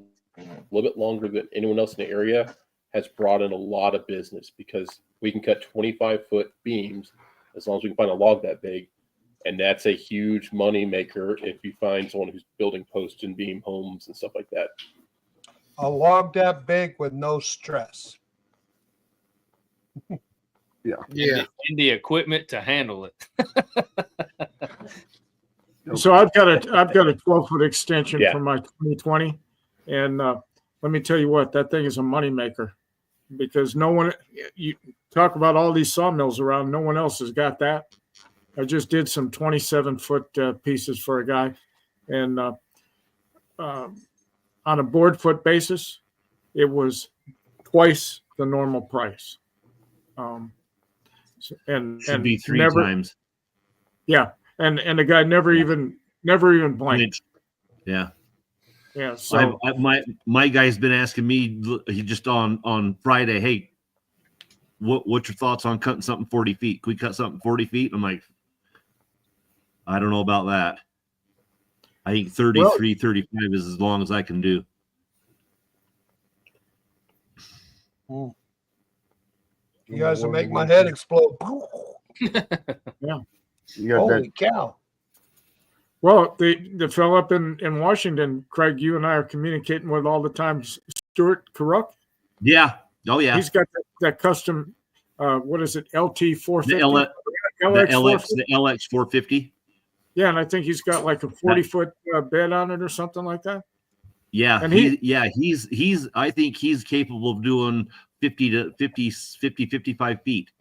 little bit longer than anyone else in the area has brought in a lot of business, because we can cut 25 foot beams as long as we can find a log that big. And that's a huge money maker if you find someone who's building post and beam homes and stuff like that. A log that big with no stress. Yeah. And the equipment to handle it. So I've got a 12-foot extension for my 2020, and let me tell you what, that thing is a money maker, because you talk about all these sawmills around, no one else has got that. I just did some 27-foot pieces for a guy, and on a board foot basis, it was twice the normal price. Should be three times. Yeah, and the guy never even blinked. Yeah. Yeah. So my guy's been asking me, he just on Friday, hey, what's your thoughts on cutting something 40 feet? Can we cut something 40 feet? I'm like, I don't know about that. I think 33, 35 is as long as I can do. You guys will make my head explode. Yeah. Holy cow. Well, the fellow up in Washington, Craig, you and I are communicating with all the time, Stuart Carruck. Yeah. Oh, yeah. He's got that custom, what is it, LT 450? The LX 450. Yeah, and I think he's got like a 40-foot bed on it or something like that. Yeah, and he's I think he's capable of doing 55 feet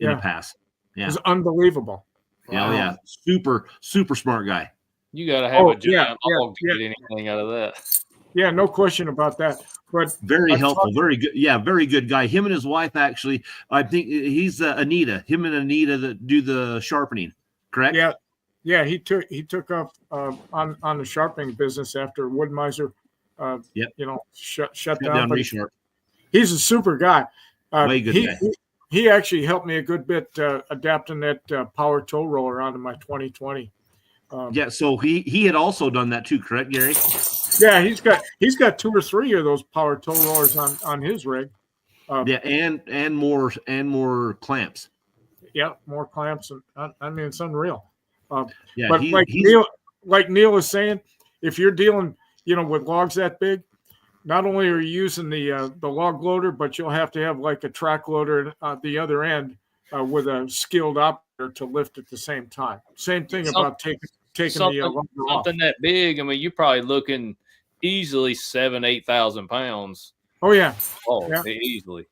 in a pass. Yeah. It's unbelievable. Yeah, wow. Yeah. Super smart guy. You got to have a giant log to get anything out of that. Yeah, no question about that. But very helpful, very good. Yeah, very good guy. Him and his wife, actually, I think he's Anita. Him and Anita that do the sharpening, correct? Yeah. Yeah, he took up on the sharpening business after Wood-Mizer, shut down. Resharp. He's a super guy. Way good guy. He actually helped me a good bit adapting that power tow roller onto my 2020. Yeah, so he had also done that too, correct, Gary? Yeah, he's got 2 or 3 of those power tow rollers on his rig. And more clamps. Yeah, more clamps, and I mean, it's unreal. But Neal, like Neal is saying, if you're dealing, with logs that big, not only are you using the log loader, but you'll have to have like a track loader at the other end with a skilled operator to lift at the same time. Same thing about taking the lumber off. Something that big. I mean, you're probably looking easily 7,000-8,000 pounds. Oh yeah, Oh, yeah. Easily.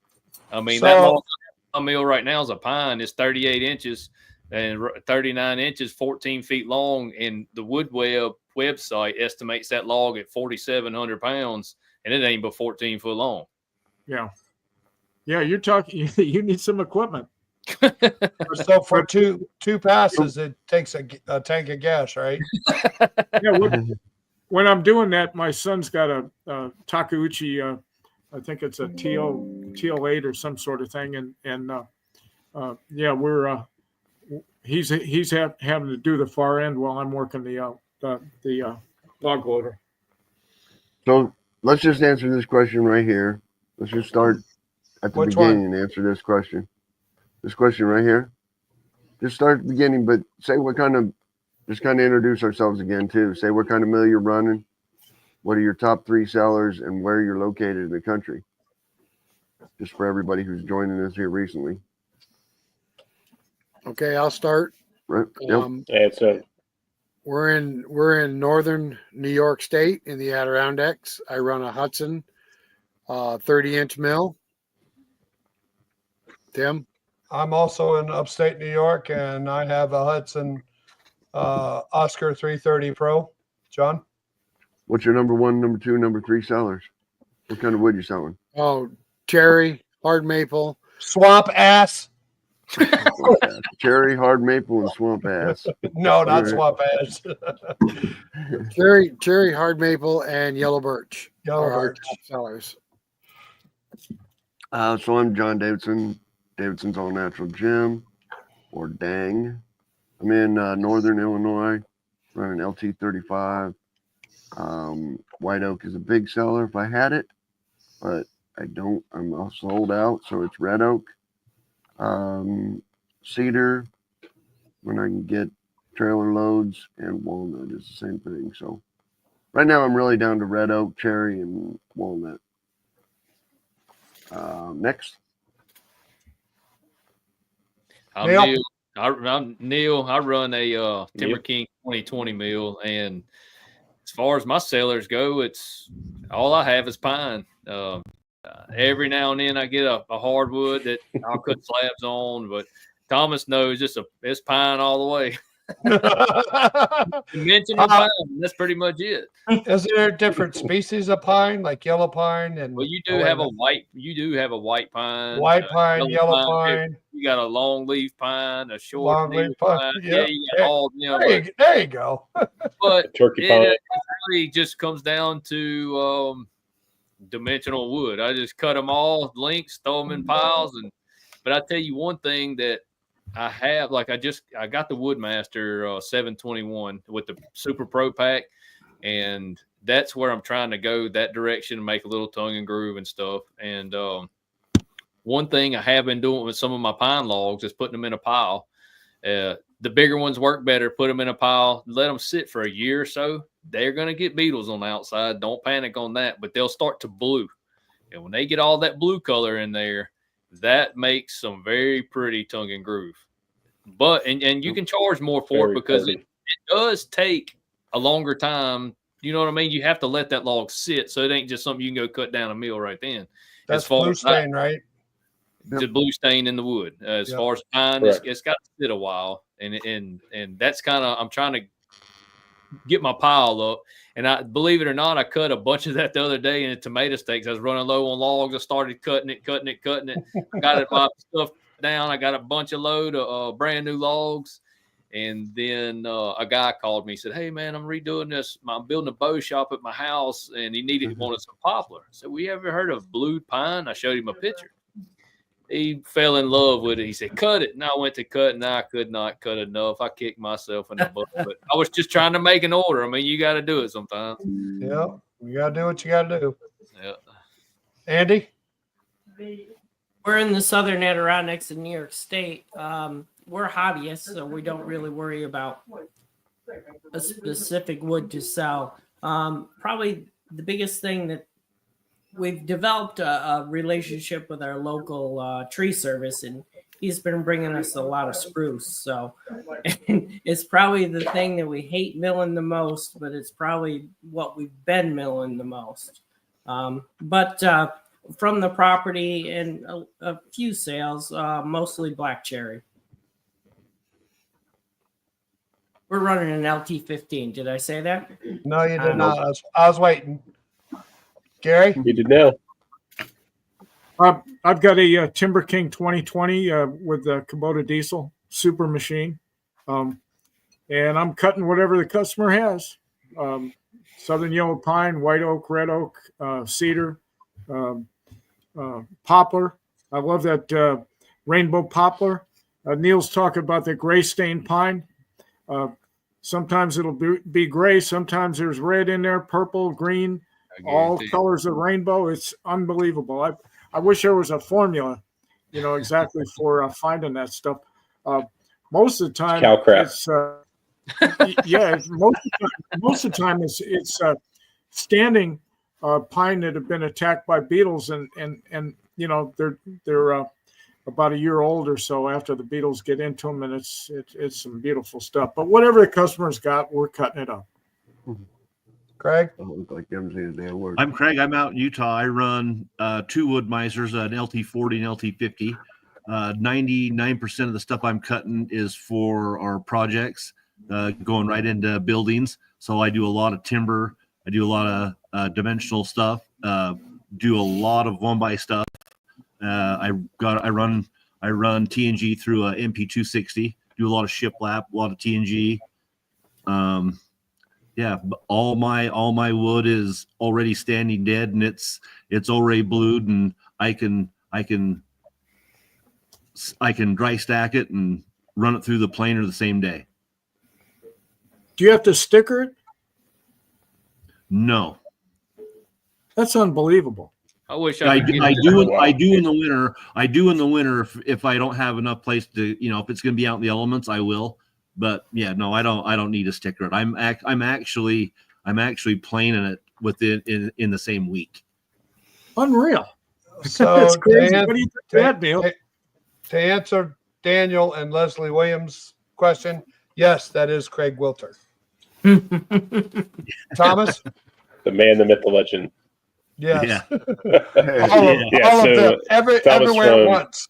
I mean, So- that log mill right now is a pine. It's 38 inches and 39 inches, 14 feet long. And the Woodweb website estimates that log at 4,700 pounds, and it ain't but 14 foot long. Yeah. You're talking. You need some equipment. So for two passes, it takes a tank of gas, right? Yeah. When I'm doing that, my son's got a Takeuchi. I think it's a TL8 or some sort of thing, and we're he's having to do the far end while I'm working the log loader. So let's just answer this question right here. Let's just start at the Which beginning and answer this question. This question right here. Just start at the beginning, but say just kind of introduce ourselves again too. Say what kind of mill you're running, what are your top 3 sellers, and where you're located in the country. Just for everybody who's joining us here recently. Okay, I'll start. Right. Yep. We're in northern New York State in the Adirondacks. I run a Hud-son 30-inch mill. Tim? I'm also in upstate New York, and I have a Hud-son Oscar 330 Pro. John? What's your number 1, number 2, number 3 sellers? What kind of wood you selling? Oh, cherry, hard maple. Swamp ass. Cherry, hard maple, and swamp ass. No, not Right. swamp ass. Cherry, hard maple, and yellow birch. Yellow are our birch. top sellers. So I'm John Davidson, Davidson's All Natural Gym, or DANG. I'm in northern Illinois, running LT35. White oak is a big seller if I had it, but I don't. I'm all sold out, so it's red oak. Cedar, when I can get trailer loads, and walnut is the same thing. So right now I'm really down to red oak, cherry, and walnut. Next. I'm Neal. Neal. I'm Neal. I run a TimberKing 2020 mill, and as far as my sellers go, it's all I have is pine. Every now and then I get a hardwood that I'll cut slabs on, but Thomas knows it's pine all the way. Mention of pine, that's pretty much it. Is there different species of pine, like yellow pine and? Well, you do have a white pine. White pine, yellow pine. You got a long leaf pine, a short Long leaf leaf pine. pine. Yeah. You got all them. There you go. But Turkey pine. it really just comes down to dimensional wood. I just cut them all lengths, throw them in piles, but I tell you one thing that I have, like I got the Woodmaster 721 with the Super Pro Pack, and that's where I'm trying to go that direction and make a little tongue and groove and stuff. And one thing I have been doing with some of my pine logs is putting them in a pile. The bigger ones work better. Put them in a pile, let them sit for a year or so. They're going to get beetles on the outside. Don't panic on that, but they'll start to blue. And when they get all that blue color in there, that makes some very pretty tongue and groove. But and you can charge more for it because it does take a longer time. You know what I mean? You have to let that log sit, so it ain't just something you can go cut down a mill right then. That's blue stain, right? The blue stain in the wood. As far as pine, it's got to sit a while, and that's kind of, I'm trying to get my pile up. And I believe it or not, I cut a bunch of that the other day in tomato steaks. I was running low on logs. I started cutting it. I got my stuff down. I got a bunch of load of brand new logs. And then a guy called me. He said, "Hey man, I'm redoing this. I'm building a bow shop at my house, and he wanted some poplar." I said, "We ever heard of blue pine?" I showed him a picture. He fell in love with it. He said, "Cut it." And I went to cut, and I could not cut enough. I kicked myself in the butt. But I was just trying to make an order. I mean, you got to do it sometimes. Yeah, you got to do what you got to do. Yeah. Andy? We're in the southern Adirondacks in New York State. We're hobbyists, so we don't really worry about a specific wood to sell. Probably the biggest thing that we've developed a relationship with our local tree service, and he's been bringing us a lot of spruce. So it's probably the thing that we hate milling the most, but it's probably what we've been milling the most. But from the property and a few sales, mostly black cherry. We're running an LT15. Did I say that? No, you did not. I was waiting. Gary? You did know. I've got a TimberKing 2020 with the Kubota diesel super machine. And I'm cutting whatever the customer has. Southern yellow pine, white oak, red oak, cedar, poplar. I love that rainbow poplar. Neal's talking about the gray stained pine. Sometimes it'll be gray. Sometimes there's red in there, purple, green, all colors of rainbow. It's unbelievable. I wish there was a formula, exactly for finding that stuff. Most of the time, cow crap. It's most of the time it's standing pine that have been attacked by beetles, and they're about a year old or so after the beetles get into them, and it's some beautiful stuff. But whatever the customer's got, we're cutting it up. Craig? Don't look like them saying a damn word. I'm Craig. I'm out in Utah. I run 2 wood misers, an LT40 and LT50. 99% of the stuff I'm cutting is for our projects, going right into buildings. So I do a lot of timber. I do a lot of dimensional stuff. Do a lot of 1x stuff. I run TNG through a MP260. Do a lot of shiplap, a lot of TNG. Yeah, all my wood is already standing dead, and it's already blued, and I can dry stack it and run it through the planer the same day. Do you have to sticker it? No. That's unbelievable. I wish I I could do in the winter. I do in the winter if I don't have enough place to, if it's going to be out in the elements, I will. But yeah, no, I don't need a sticker. I'm actually planing it within in the same week. Unreal. So That's crazy. Dan, What do you think of that, Neal? to answer Daniel and Leslie Williams' question, yes, that is Craig Wilter. Thomas? The man, the myth, the legend. Yes. Yeah. all of them. Everywhere at once.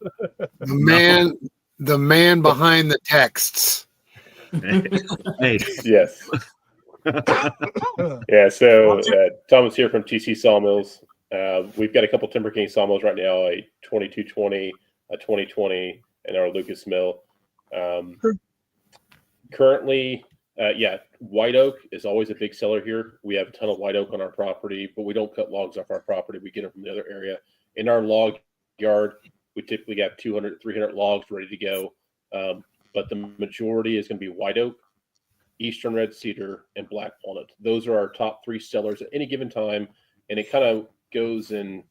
The man behind the texts. Hey. Yes. Yeah. So Thomas here from TC Sawmills. We've got a couple TimberKing Sawmills right now, a 2220, a 2020, and our Lucas Mill. Currently, white oak is always a big seller here. We have a ton of white oak on our property, but we don't cut logs off our property. We get them from the other area. In our log yard, we typically have 200, 300 logs ready to go. But the majority is going to be white oak, eastern red cedar, and black walnut. Those are our top 3 sellers at any given time, and it kind of goes in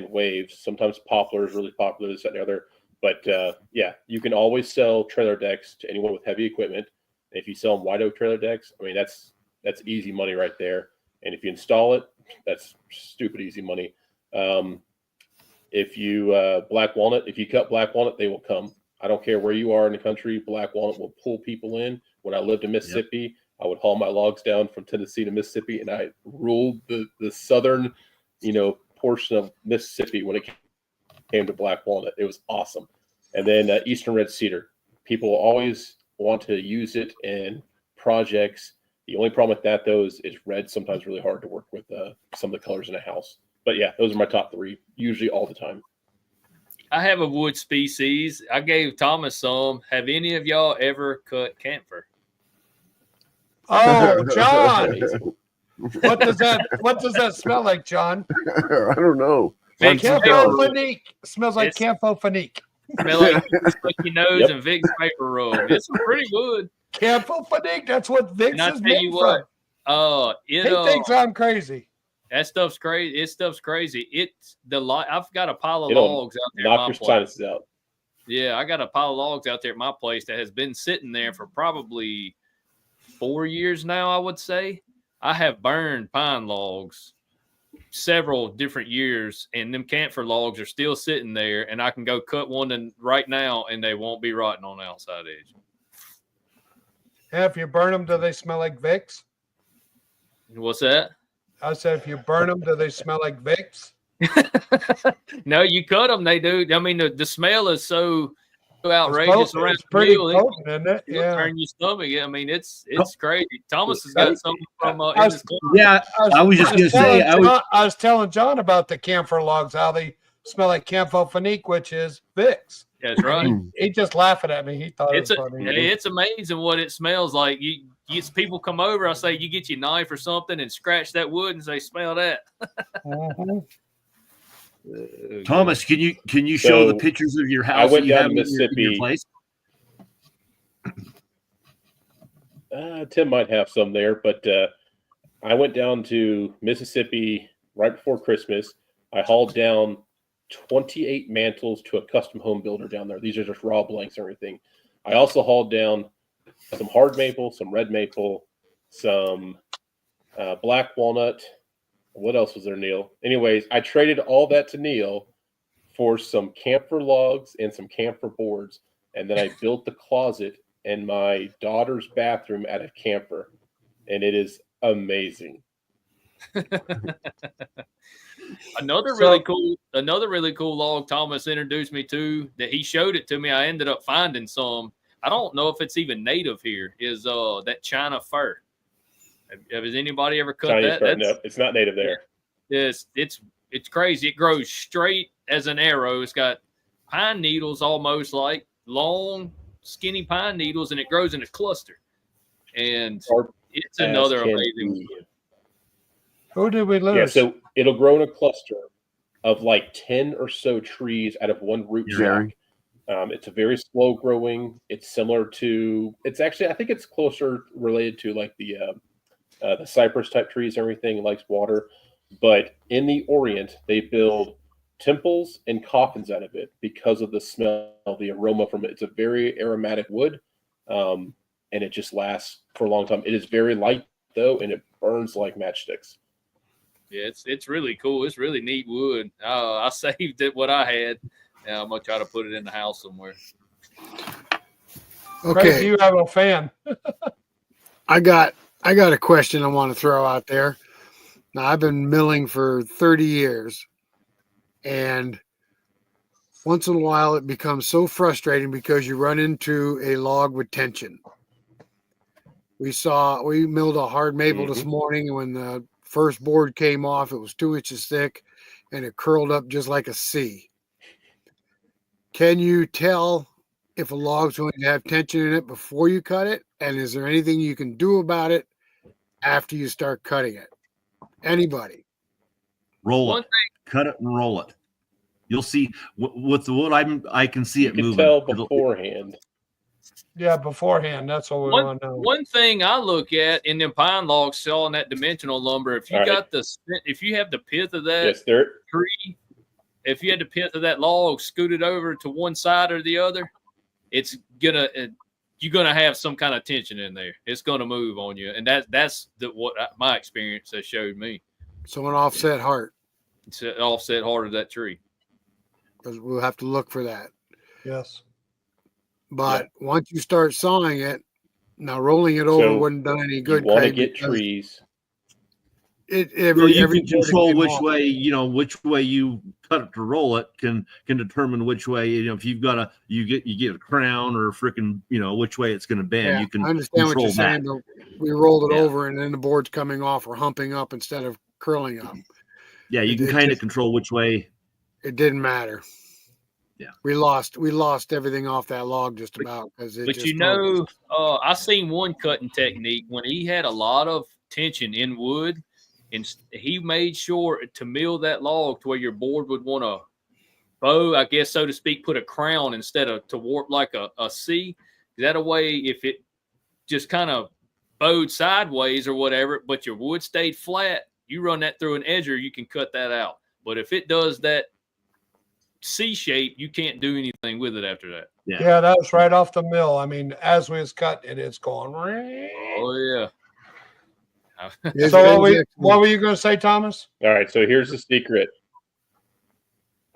waves. Sometimes poplar is really popular, this, that, and the other. But you can always sell trailer decks to anyone with heavy equipment. And if you sell them white oak trailer decks, I mean, that's easy money right there. And if you install it, that's stupid easy money. If you black walnut, if you cut black walnut, they will come. I don't care where you are in the country. Black walnut will pull people in. When I lived in Mississippi, I would haul my logs down from Tennessee to Mississippi, and I ruled the southern, portion of Mississippi when it came to black walnut. It was awesome. And then eastern red cedar. People always want to use it in projects. The only problem with that, though, is red sometimes really hard to work with some of the colors in a house. But yeah, those are my top 3, usually all the time. I have a wood species. I gave Thomas some. Have any of y'all ever cut camphor? Oh, John. What does that smell like, John? I don't know. Camphophonique. Smells like camphophonique. Smell like sticky nose and Vicks paper rub. It's pretty good. Camphophonique. That's what Vicks And I is tell you made what, he thinks I'm crazy. That stuff's crazy. It's crazy. I've got a pile of logs out there. Knock your sinuses out. Yeah, I got a pile of logs out there at my place that has been sitting there for probably 4 years now, I would say. I have burned pine logs several different years, and them camphor logs are still sitting there, and I can go cut one right now, and they won't be rotting on the outside edge. And if you burn them, do they smell like Vicks? What's that? I said, if you burn them, do they smell like Vicks? No, you cut them, they do. I mean, the smell is so outrageous around It's pretty the potent, isn't it? It'll Yeah. turn your stomach. I mean, it's crazy. Thomas has got something from in his car. Yeah, I was just going to say, I was telling John about the camphor logs, how they smell like camphophenique, which is Vicks. That's right. He just laughing at me. He thought it was funny. It's amazing what it smells like. People come over, I say, you get your knife or something and scratch that wood and say, smell that. Thomas, can you show the pictures of your house? I went that you down have to Mississippi. in your place? Tim might have some there, but I went down to Mississippi right before Christmas. I hauled down 28 mantles to a custom home builder down there. These are just raw blanks and everything. I also hauled down some hard maple, some red maple, some black walnut. What else was there, Neal? Anyways, I traded all that to Neal for some camphor logs and some camphor boards, and then I built the closet in my daughter's bathroom out of camphor, and it is amazing. Another really cool log Thomas introduced me to that he showed it to me. I ended up finding some. I don't know if it's even native here. Is that China fir? Has anybody ever cut Chinese that? fir, no, it's not native there. It's crazy. It grows straight as an arrow. It's got pine needles, almost like long, skinny pine needles, and it grows in a cluster. And it's another amazing. Who did we lose? Yeah, so it'll grow in a cluster of like 10 or so trees out of one root stock. It's a very slow growing. It's similar to, it's actually, I think it's closer related to like the cypress type trees and everything. It likes water. But in the Orient, they build temples and coffins out of it because of the smell, the aroma from it. It's a very aromatic wood, and it just lasts for a long time. It is very light though, and it burns like matchsticks. Yeah, it's really cool. It's really neat wood. I saved it what I had. And I'm gonna try to put it in the house somewhere. Okay, you have a fan. I got a question I want to throw out there. Now, I've been milling for 30 years, and once in a while it becomes so frustrating because you run into a log with tension. We milled a hard maple this morning, and when the first board came off, it was 2 inches thick, and it curled up just like a C. Can you tell if a log's going to have tension in it before you cut it? And is there anything you can do about it after you start cutting it? Anybody? Roll it, cut it, and roll it. You'll see with the wood. I can see it moving. You can tell beforehand. Yeah, beforehand. That's what we want to know. One thing I look at in them pine logs selling that dimensional lumber, if you if you have the pith of that tree, if you had the pith of that log scooted over to one side or the other, you're gonna have some kind of tension in there. It's gonna move on you, and that's what my experience has showed me. So an offset heart. It's an offset heart of that tree. Because we'll have to look for that. Yes. But once you start sawing it, now rolling it over wouldn't done any good. You want to get trees. You can control which way you cut it to roll it can determine which way, if you've got you get a crown or freaking which way it's going to bend. You can I understand what you're saying, but we rolled it over and then the board's coming off or humping up instead of curling up. Yeah, you can kind of control which way. It didn't matter. Yeah, we lost everything off that log just about because it. But I seen one cutting technique when he had a lot of tension in wood. And he made sure to mill that log to where your board would want to bow, I guess, so to speak, put a crown instead of to warp like a C. That a way, if it just kind of bowed sideways or whatever, but your wood stayed flat, you run that through an edger, you can cut that out. But if it does that C shape, you can't do anything with it after that. Yeah, that was right off the mill. I mean, as we was cutting it, it's going. Oh, yeah. So what were you going to say, Thomas? All right, so here's the secret.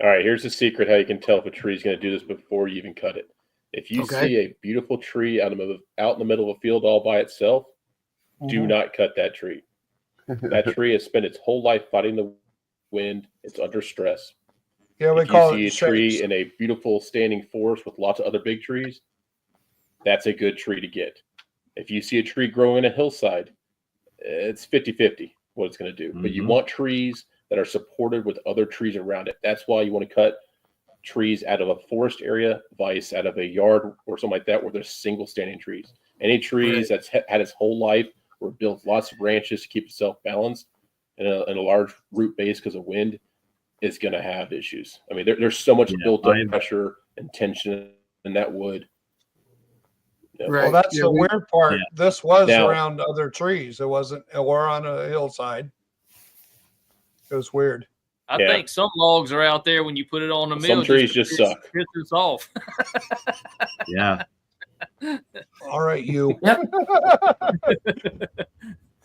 All right, here's the secret how you can tell if a tree is going to do this before you even cut it. If you see a beautiful tree out in the middle of a field all by itself, do not cut that tree. That tree has spent its whole life fighting the wind. It's under stress. Yeah, we if call you it see a tree shakes. in a beautiful standing forest with lots of other big trees, that's a good tree to get. If you see a tree growing in a hillside, it's 50-50 what it's going to do. But you want trees that are supported with other trees around it. That's why you want to cut trees out of a forest area, vice out of a yard or something like that where there's single standing trees. Any trees that's had its whole life or built lots of branches to keep itself balanced and a large root base because of wind is going to have issues. I mean, there's so much built up pressure and tension in that wood. Well, that's the weird part. Yeah. This was around other trees. It wasn't, or on a hillside. It was weird. I think some logs are out there when you put it on the mill. Some trees just suck. Piss us off. Yeah. All right, you.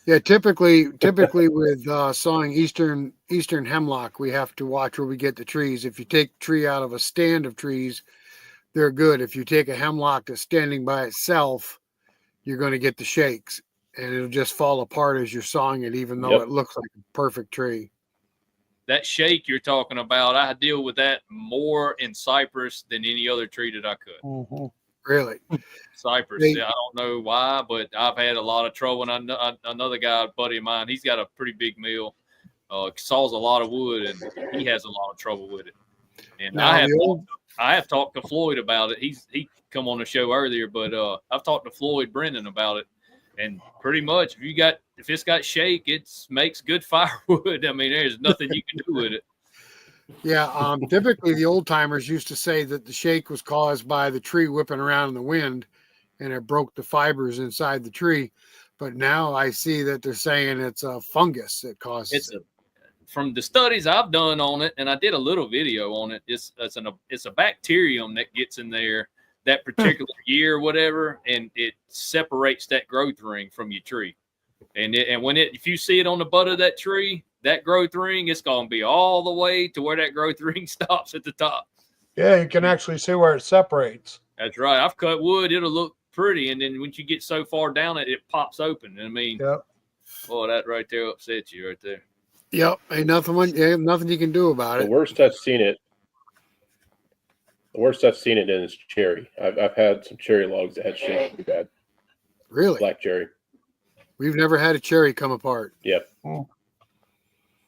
Yeah, typically with sawing eastern hemlock, we have to watch where we get the trees. If you take tree out of a stand of trees, they're good. If you take a hemlock that's standing by itself, you're going to get the shakes, and it'll just fall apart as you're sawing it, even though it looks like a perfect tree. That shake you're talking about, I deal with that more in cypress than any other tree that I cut. Really? Cypress. I don't know why, but I've had a lot of trouble. And another guy, a buddy of mine, he's got a pretty big mill, saws a lot of wood, and he has a lot of trouble with it. And now, I have talked to Floyd about it. He come on the show earlier, but I've talked to Floyd Brennan about it. And pretty much, if it's got shake, it makes good firewood. I mean, there's nothing you can do with it. Yeah, typically the old timers used to say that the shake was caused by the tree whipping around in the wind, and it broke the fibers inside the tree. But now I see that they're saying it's a fungus that causes it. From the studies I've done on it, and I did a little video on it. It's a bacterium that gets in there that particular year or whatever, and it separates that growth ring from your tree. And if you see it on the butt of that tree, that growth ring, it's going to be all the way to where that growth ring stops at the top. Yeah, you can actually see where it separates. That's right. I've cut wood. It'll look pretty. And then once you get so far down it pops open. I mean, boy, that right there upsets you right there. Yep. Ain't nothing you can do about it. The worst I've seen it in is cherry. I've had some cherry logs that had shake pretty bad. Really? Black cherry. We've never had a cherry come apart. Yep.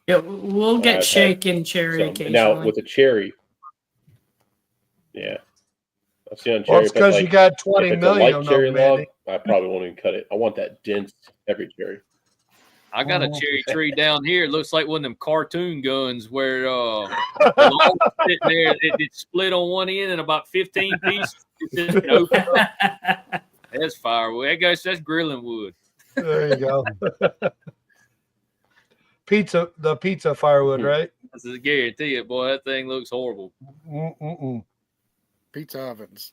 Yeah, we'll get shake and cherry occasionally. Now with the cherry, I've seen on cherry. Well, it's because you got 20 million of cherry log, I probably won't even cut it. I want that dense, heavy cherry. I got a cherry tree down here. It looks like one of them cartoon guns where the log is sitting there. It split on one end and about 15 pieces. That's firewood. I guess that's grilling wood. There you go. The pizza firewood, right? That's a guarantee it, boy. That thing looks horrible. Pizza ovens.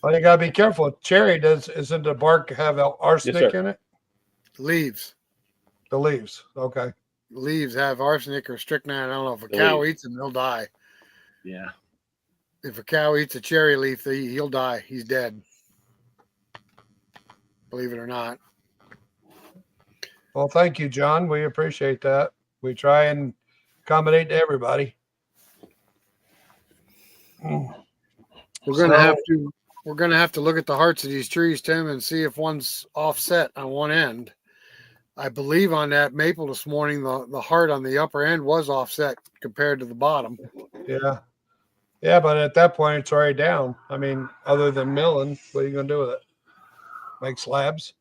Well, you gotta be careful. Cherry isn't the bark have arsenic in it? Leaves. The leaves. Okay. Leaves have arsenic or strychnine. I don't know if a cow eats them, they'll die. Yeah. If a cow eats a cherry leaf, he'll die. He's dead. Believe it or not. Well, thank you, John. We appreciate that. We try and accommodate everybody. We're gonna have to look at the hearts of these trees, Tim, and see if one's offset on one end. I believe on that maple this morning, the heart on the upper end was offset compared to the bottom. Yeah. Yeah, but at that point it's already down. I mean, other than milling, what are you gonna do with it? Make slabs?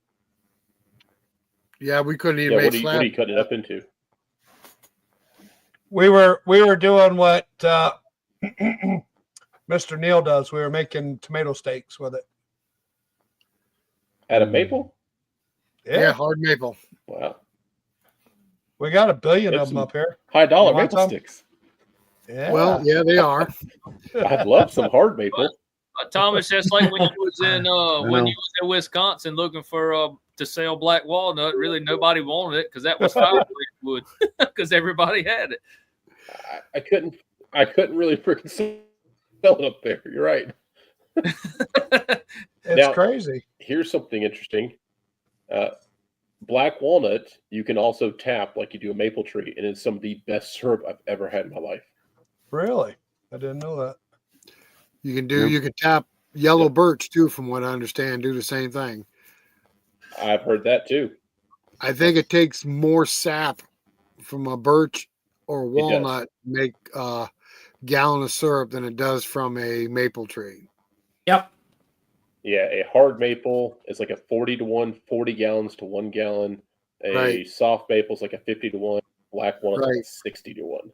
Yeah, we couldn't even make slabs. What are you cutting it up into? We were doing what Mr. Neal does. We were making tomato steaks with it. Out of maple? Yeah, hard maple. Wow. We got a billion of them up here. High dollar maple sticks. Yeah. Well, yeah, they are. I'd love some hard maple. Thomas, that's like when you was in Wisconsin looking for to sell black walnut, really nobody wanted it because that was fireplace wood because everybody had it. I couldn't really freaking sell it up there. You're right. It's Now, crazy. Here's something interesting. Black walnut, you can also tap like you do a maple tree, and it's some of the best syrup I've ever had in my life. Really? I didn't know that. You can tap yellow birch too, from what I understand, do the same thing. I've heard that too. I think it takes more sap from a birch or walnut to make a gallon of syrup than it does from a maple tree. Yep. Yeah, a hard maple is like a 40-to-1, 40 gallons to 1 gallon. A soft maple is like a 50-to-1. Black walnut is like 60-to-1.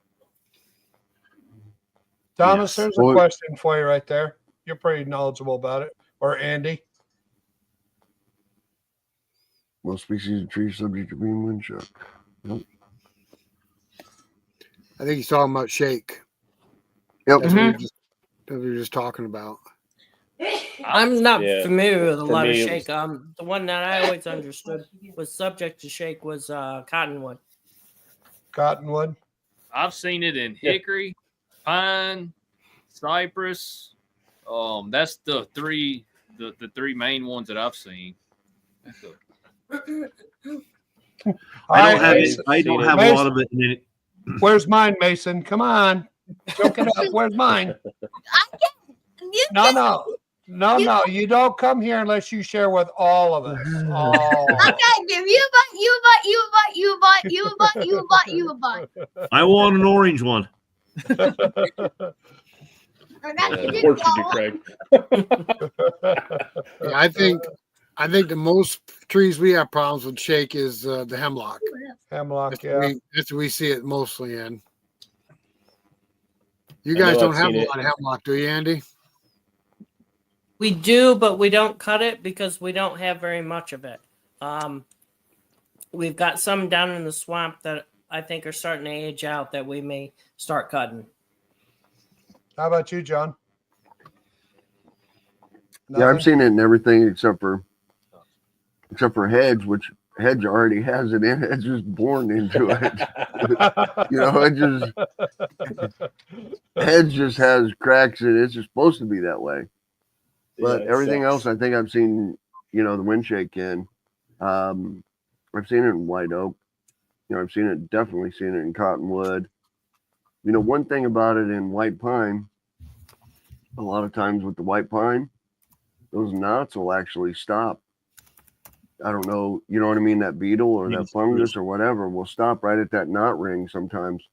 Thomas, Yes. there's a question for you right there. You're pretty knowledgeable about it. Or Andy. Most species of trees subject to being wind shock. Yep. I think he's talking about shake. Yep. That's what we were just talking about. I'm not familiar with a For lot of me, it shake. The one that I always understood was subject to shake was cottonwood. Cottonwood. I've seen it in hickory, pine, cypress. That's the three main ones that I've seen. I don't have a lot of it in it. Where's mine, Mason? Come on. Choke it up. Where's mine? No. You don't come here unless you share with all of us. Oh. Okay, give you a butt. I want an orange one. Of course you do, Craig. Yeah, I think the most trees we have problems with shake is the hemlock. Hemlock, That's what we see it mostly in. You guys don't have a lot of hemlock, do you, Andy? We do, but we don't cut it because we don't have very much of it. We've got some down in the swamp that I think are starting to age out that we may start cutting. How about you, John? Yeah, I've seen it in everything except for hedge, which hedge already has it in it. It's just born into it. Hedge just has cracks in it. It's just supposed to be that way. But everything else, I think I've seen, the wind shake in. I've seen it in white oak. Definitely seen it in cottonwood. One thing about it in white pine, a lot of times with the white pine, those knots will actually stop. I don't know, you know what I mean? That beetle or that fungus or whatever will stop right at that knot ring sometimes.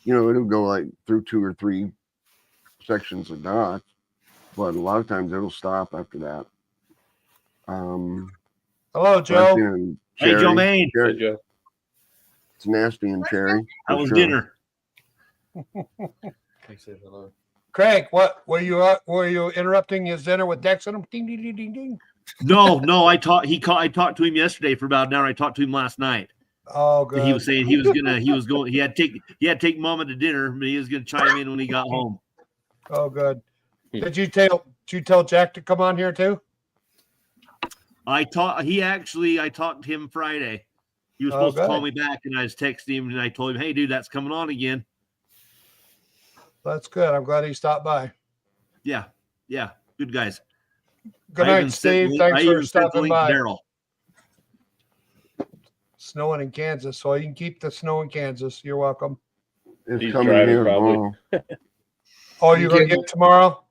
It'll go like through 2 or 3 sections of knots, but a lot of times it'll stop after that. Hello, Joe. Hey, Joe Maine. Hey, Joe. It's nasty in cherry. How was dinner? Craig, what were you interrupting his dinner with Dex and him? Ding ding ding ding ding. No. I talked to him yesterday for about an hour. I talked to him last night. Oh, good. He was saying he had to take Mama to dinner, but he was gonna chime in when he got home. Oh, good. Did you tell Jack to come on here too? I talked to him Friday. He was supposed to call me back, and I was texting him, and I told him, "Hey, dude, that's coming on again." That's good. I'm glad he stopped by. Yeah, good guys. Good night, Steve. Thanks for stopping by. Daryl. Snowing in Kansas, so you can keep the snow in Kansas. You're welcome. It's coming here tomorrow. Oh, you're going to get it tomorrow?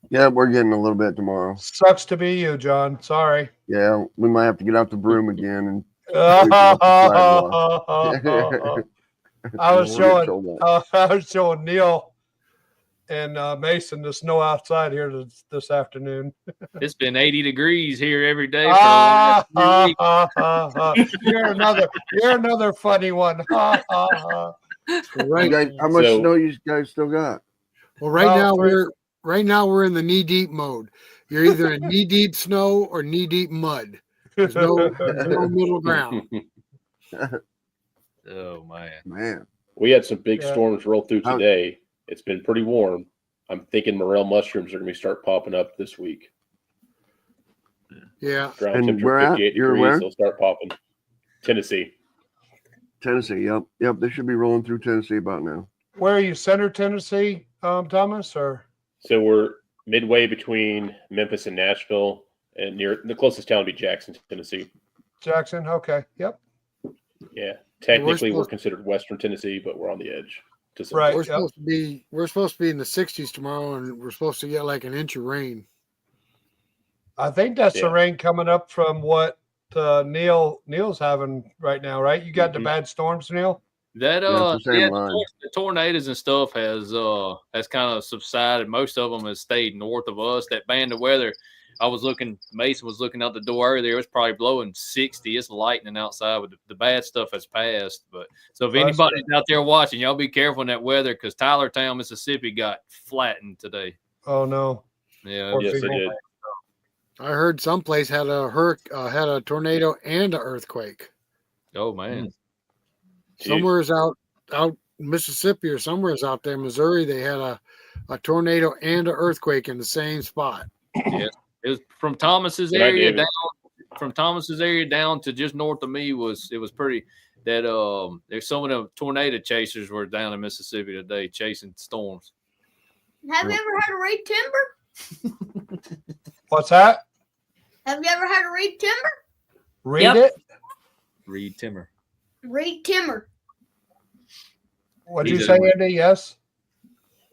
Yeah, we're getting a little bit tomorrow. Sucks to be you, John. Sorry. Yeah, we might have to get out the broom again and I was showing Neal and Mason the snow outside here this afternoon. It's been 80 degrees here every day. You're another funny one. Right. How much snow you guys still got? Well, right now we're in the knee deep mode. You're either in knee deep snow or knee deep mud. There's no middle ground. Oh man. We had some big storms roll through today. It's been pretty warm. I'm thinking morel mushrooms are going to start popping up this week. Yeah. Ground And temperature where at? 58 You're degrees, where? they'll start popping. Tennessee. Tennessee. Yep. They should be rolling through Tennessee about now. Where are you? Center Tennessee, Thomas, or So we're midway between Memphis and Nashville, and near the closest town would be Jackson, Tennessee. Jackson? Okay. Yep. Yeah, technically we're supposed- considered Western Tennessee, but we're on the edge. To some Right. We're Yep. supposed to be in the 60s tomorrow, and we're supposed to get like an inch of rain. I think that's the Yeah. rain coming up from what Neal's having right now, right? You got the Mhm. bad storms, Neal? That Yeah, it's the same yeah, line. the tornadoes and stuff has kind of subsided. Most of them has stayed north of us. That band of weather, Mason was looking out the door earlier. It was probably blowing 60. It's lightning outside, but the bad stuff has passed. But so if That's anybody's out there watching, y'all be careful in that weather because Tylertown, Mississippi got flattened today. Oh no. Yeah, Poor Yes, they people. did. I heard someplace had a tornado and an earthquake. oh man. Jeez. Somewhere's out Mississippi or somewhere's out there, Missouri. They had a tornado and an earthquake in the same spot. Yeah, it was from Thomas's Good night, area David. down to just north of me was pretty. That there's some of the tornado chasers were down in Mississippi today chasing storms. Have you ever heard of reed timber? What's that? Have you ever heard of reed timber? Read Yep. it. Reed Timmer. Reed timber. What'd you He's say, a- Andy? Yes.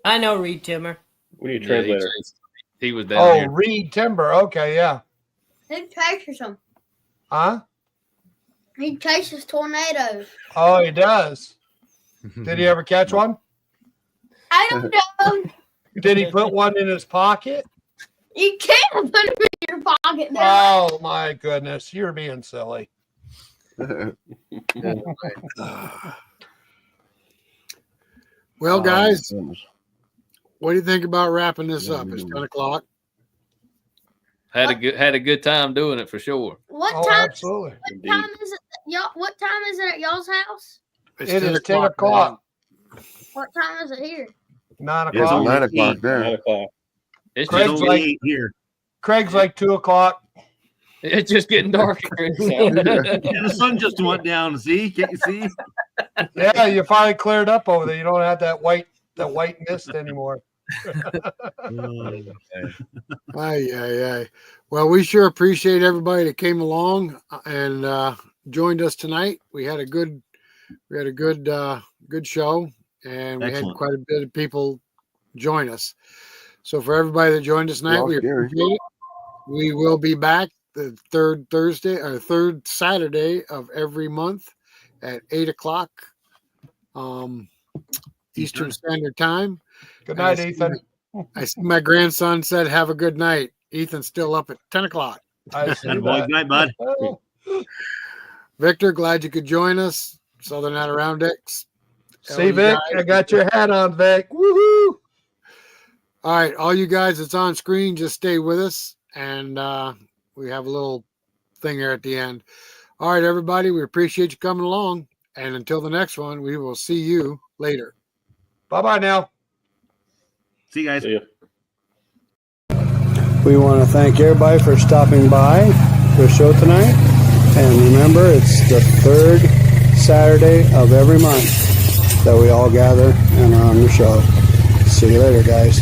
I know reed timber. We need a Yeah, translator. he was down Oh, here. reed timber. Okay, yeah. He chases them. Huh? He chases tornadoes. Oh, he does. Did he ever catch one? I don't know. Did he put one in his pocket? You can't put them in your pocket now. Oh my goodness, you're being silly. Well, guys, Oh, what do you think about wrapping this up? It's 10 o'clock. Had a good time doing it for sure. What Oh, time? absolutely. Indeed. Time is it? Y'all, what time is it at y'all's house? It's It is 10 o'clock. What time is it here? 9 It's o'clock. 9 o'clock 9 there. o'clock. It's Craig's just, like- here. Craig's like 2 o'clock. it's just getting darker. Yeah, the sun just went down. See? Can't you see? Yeah, you finally cleared up over there. You don't have that white mist anymore. Aye. Well, we sure appreciate everybody that came along and joined us tonight. We had a good show, and we had Excellent. quite a bit of people join us. So for everybody that joined us tonight, Well, we Gary. appreciate it. We will be back the third Saturday of every month at 8 o'clock Eastern Standard Time. Good night, I see Ethan. I see my grandson said, "Have a good night." Ethan's still up at 10 o'clock. I see Boy, that. good night, bud. Oh, Victor, glad you could join us. Southern Adirondacks. see, Vic, I got your hat on, Vic. Woohoo! All right, all you guys that's on screen, just stay with us, and we have a little thing here at the end. All right, everybody, we appreciate you coming along, and until the next one, we will see you later. Bye-bye now. See you guys. See ya. We want to thank everybody for stopping by the show tonight. And remember, it's the third Saturday of every month that we all gather and are on the show. See you later, guys.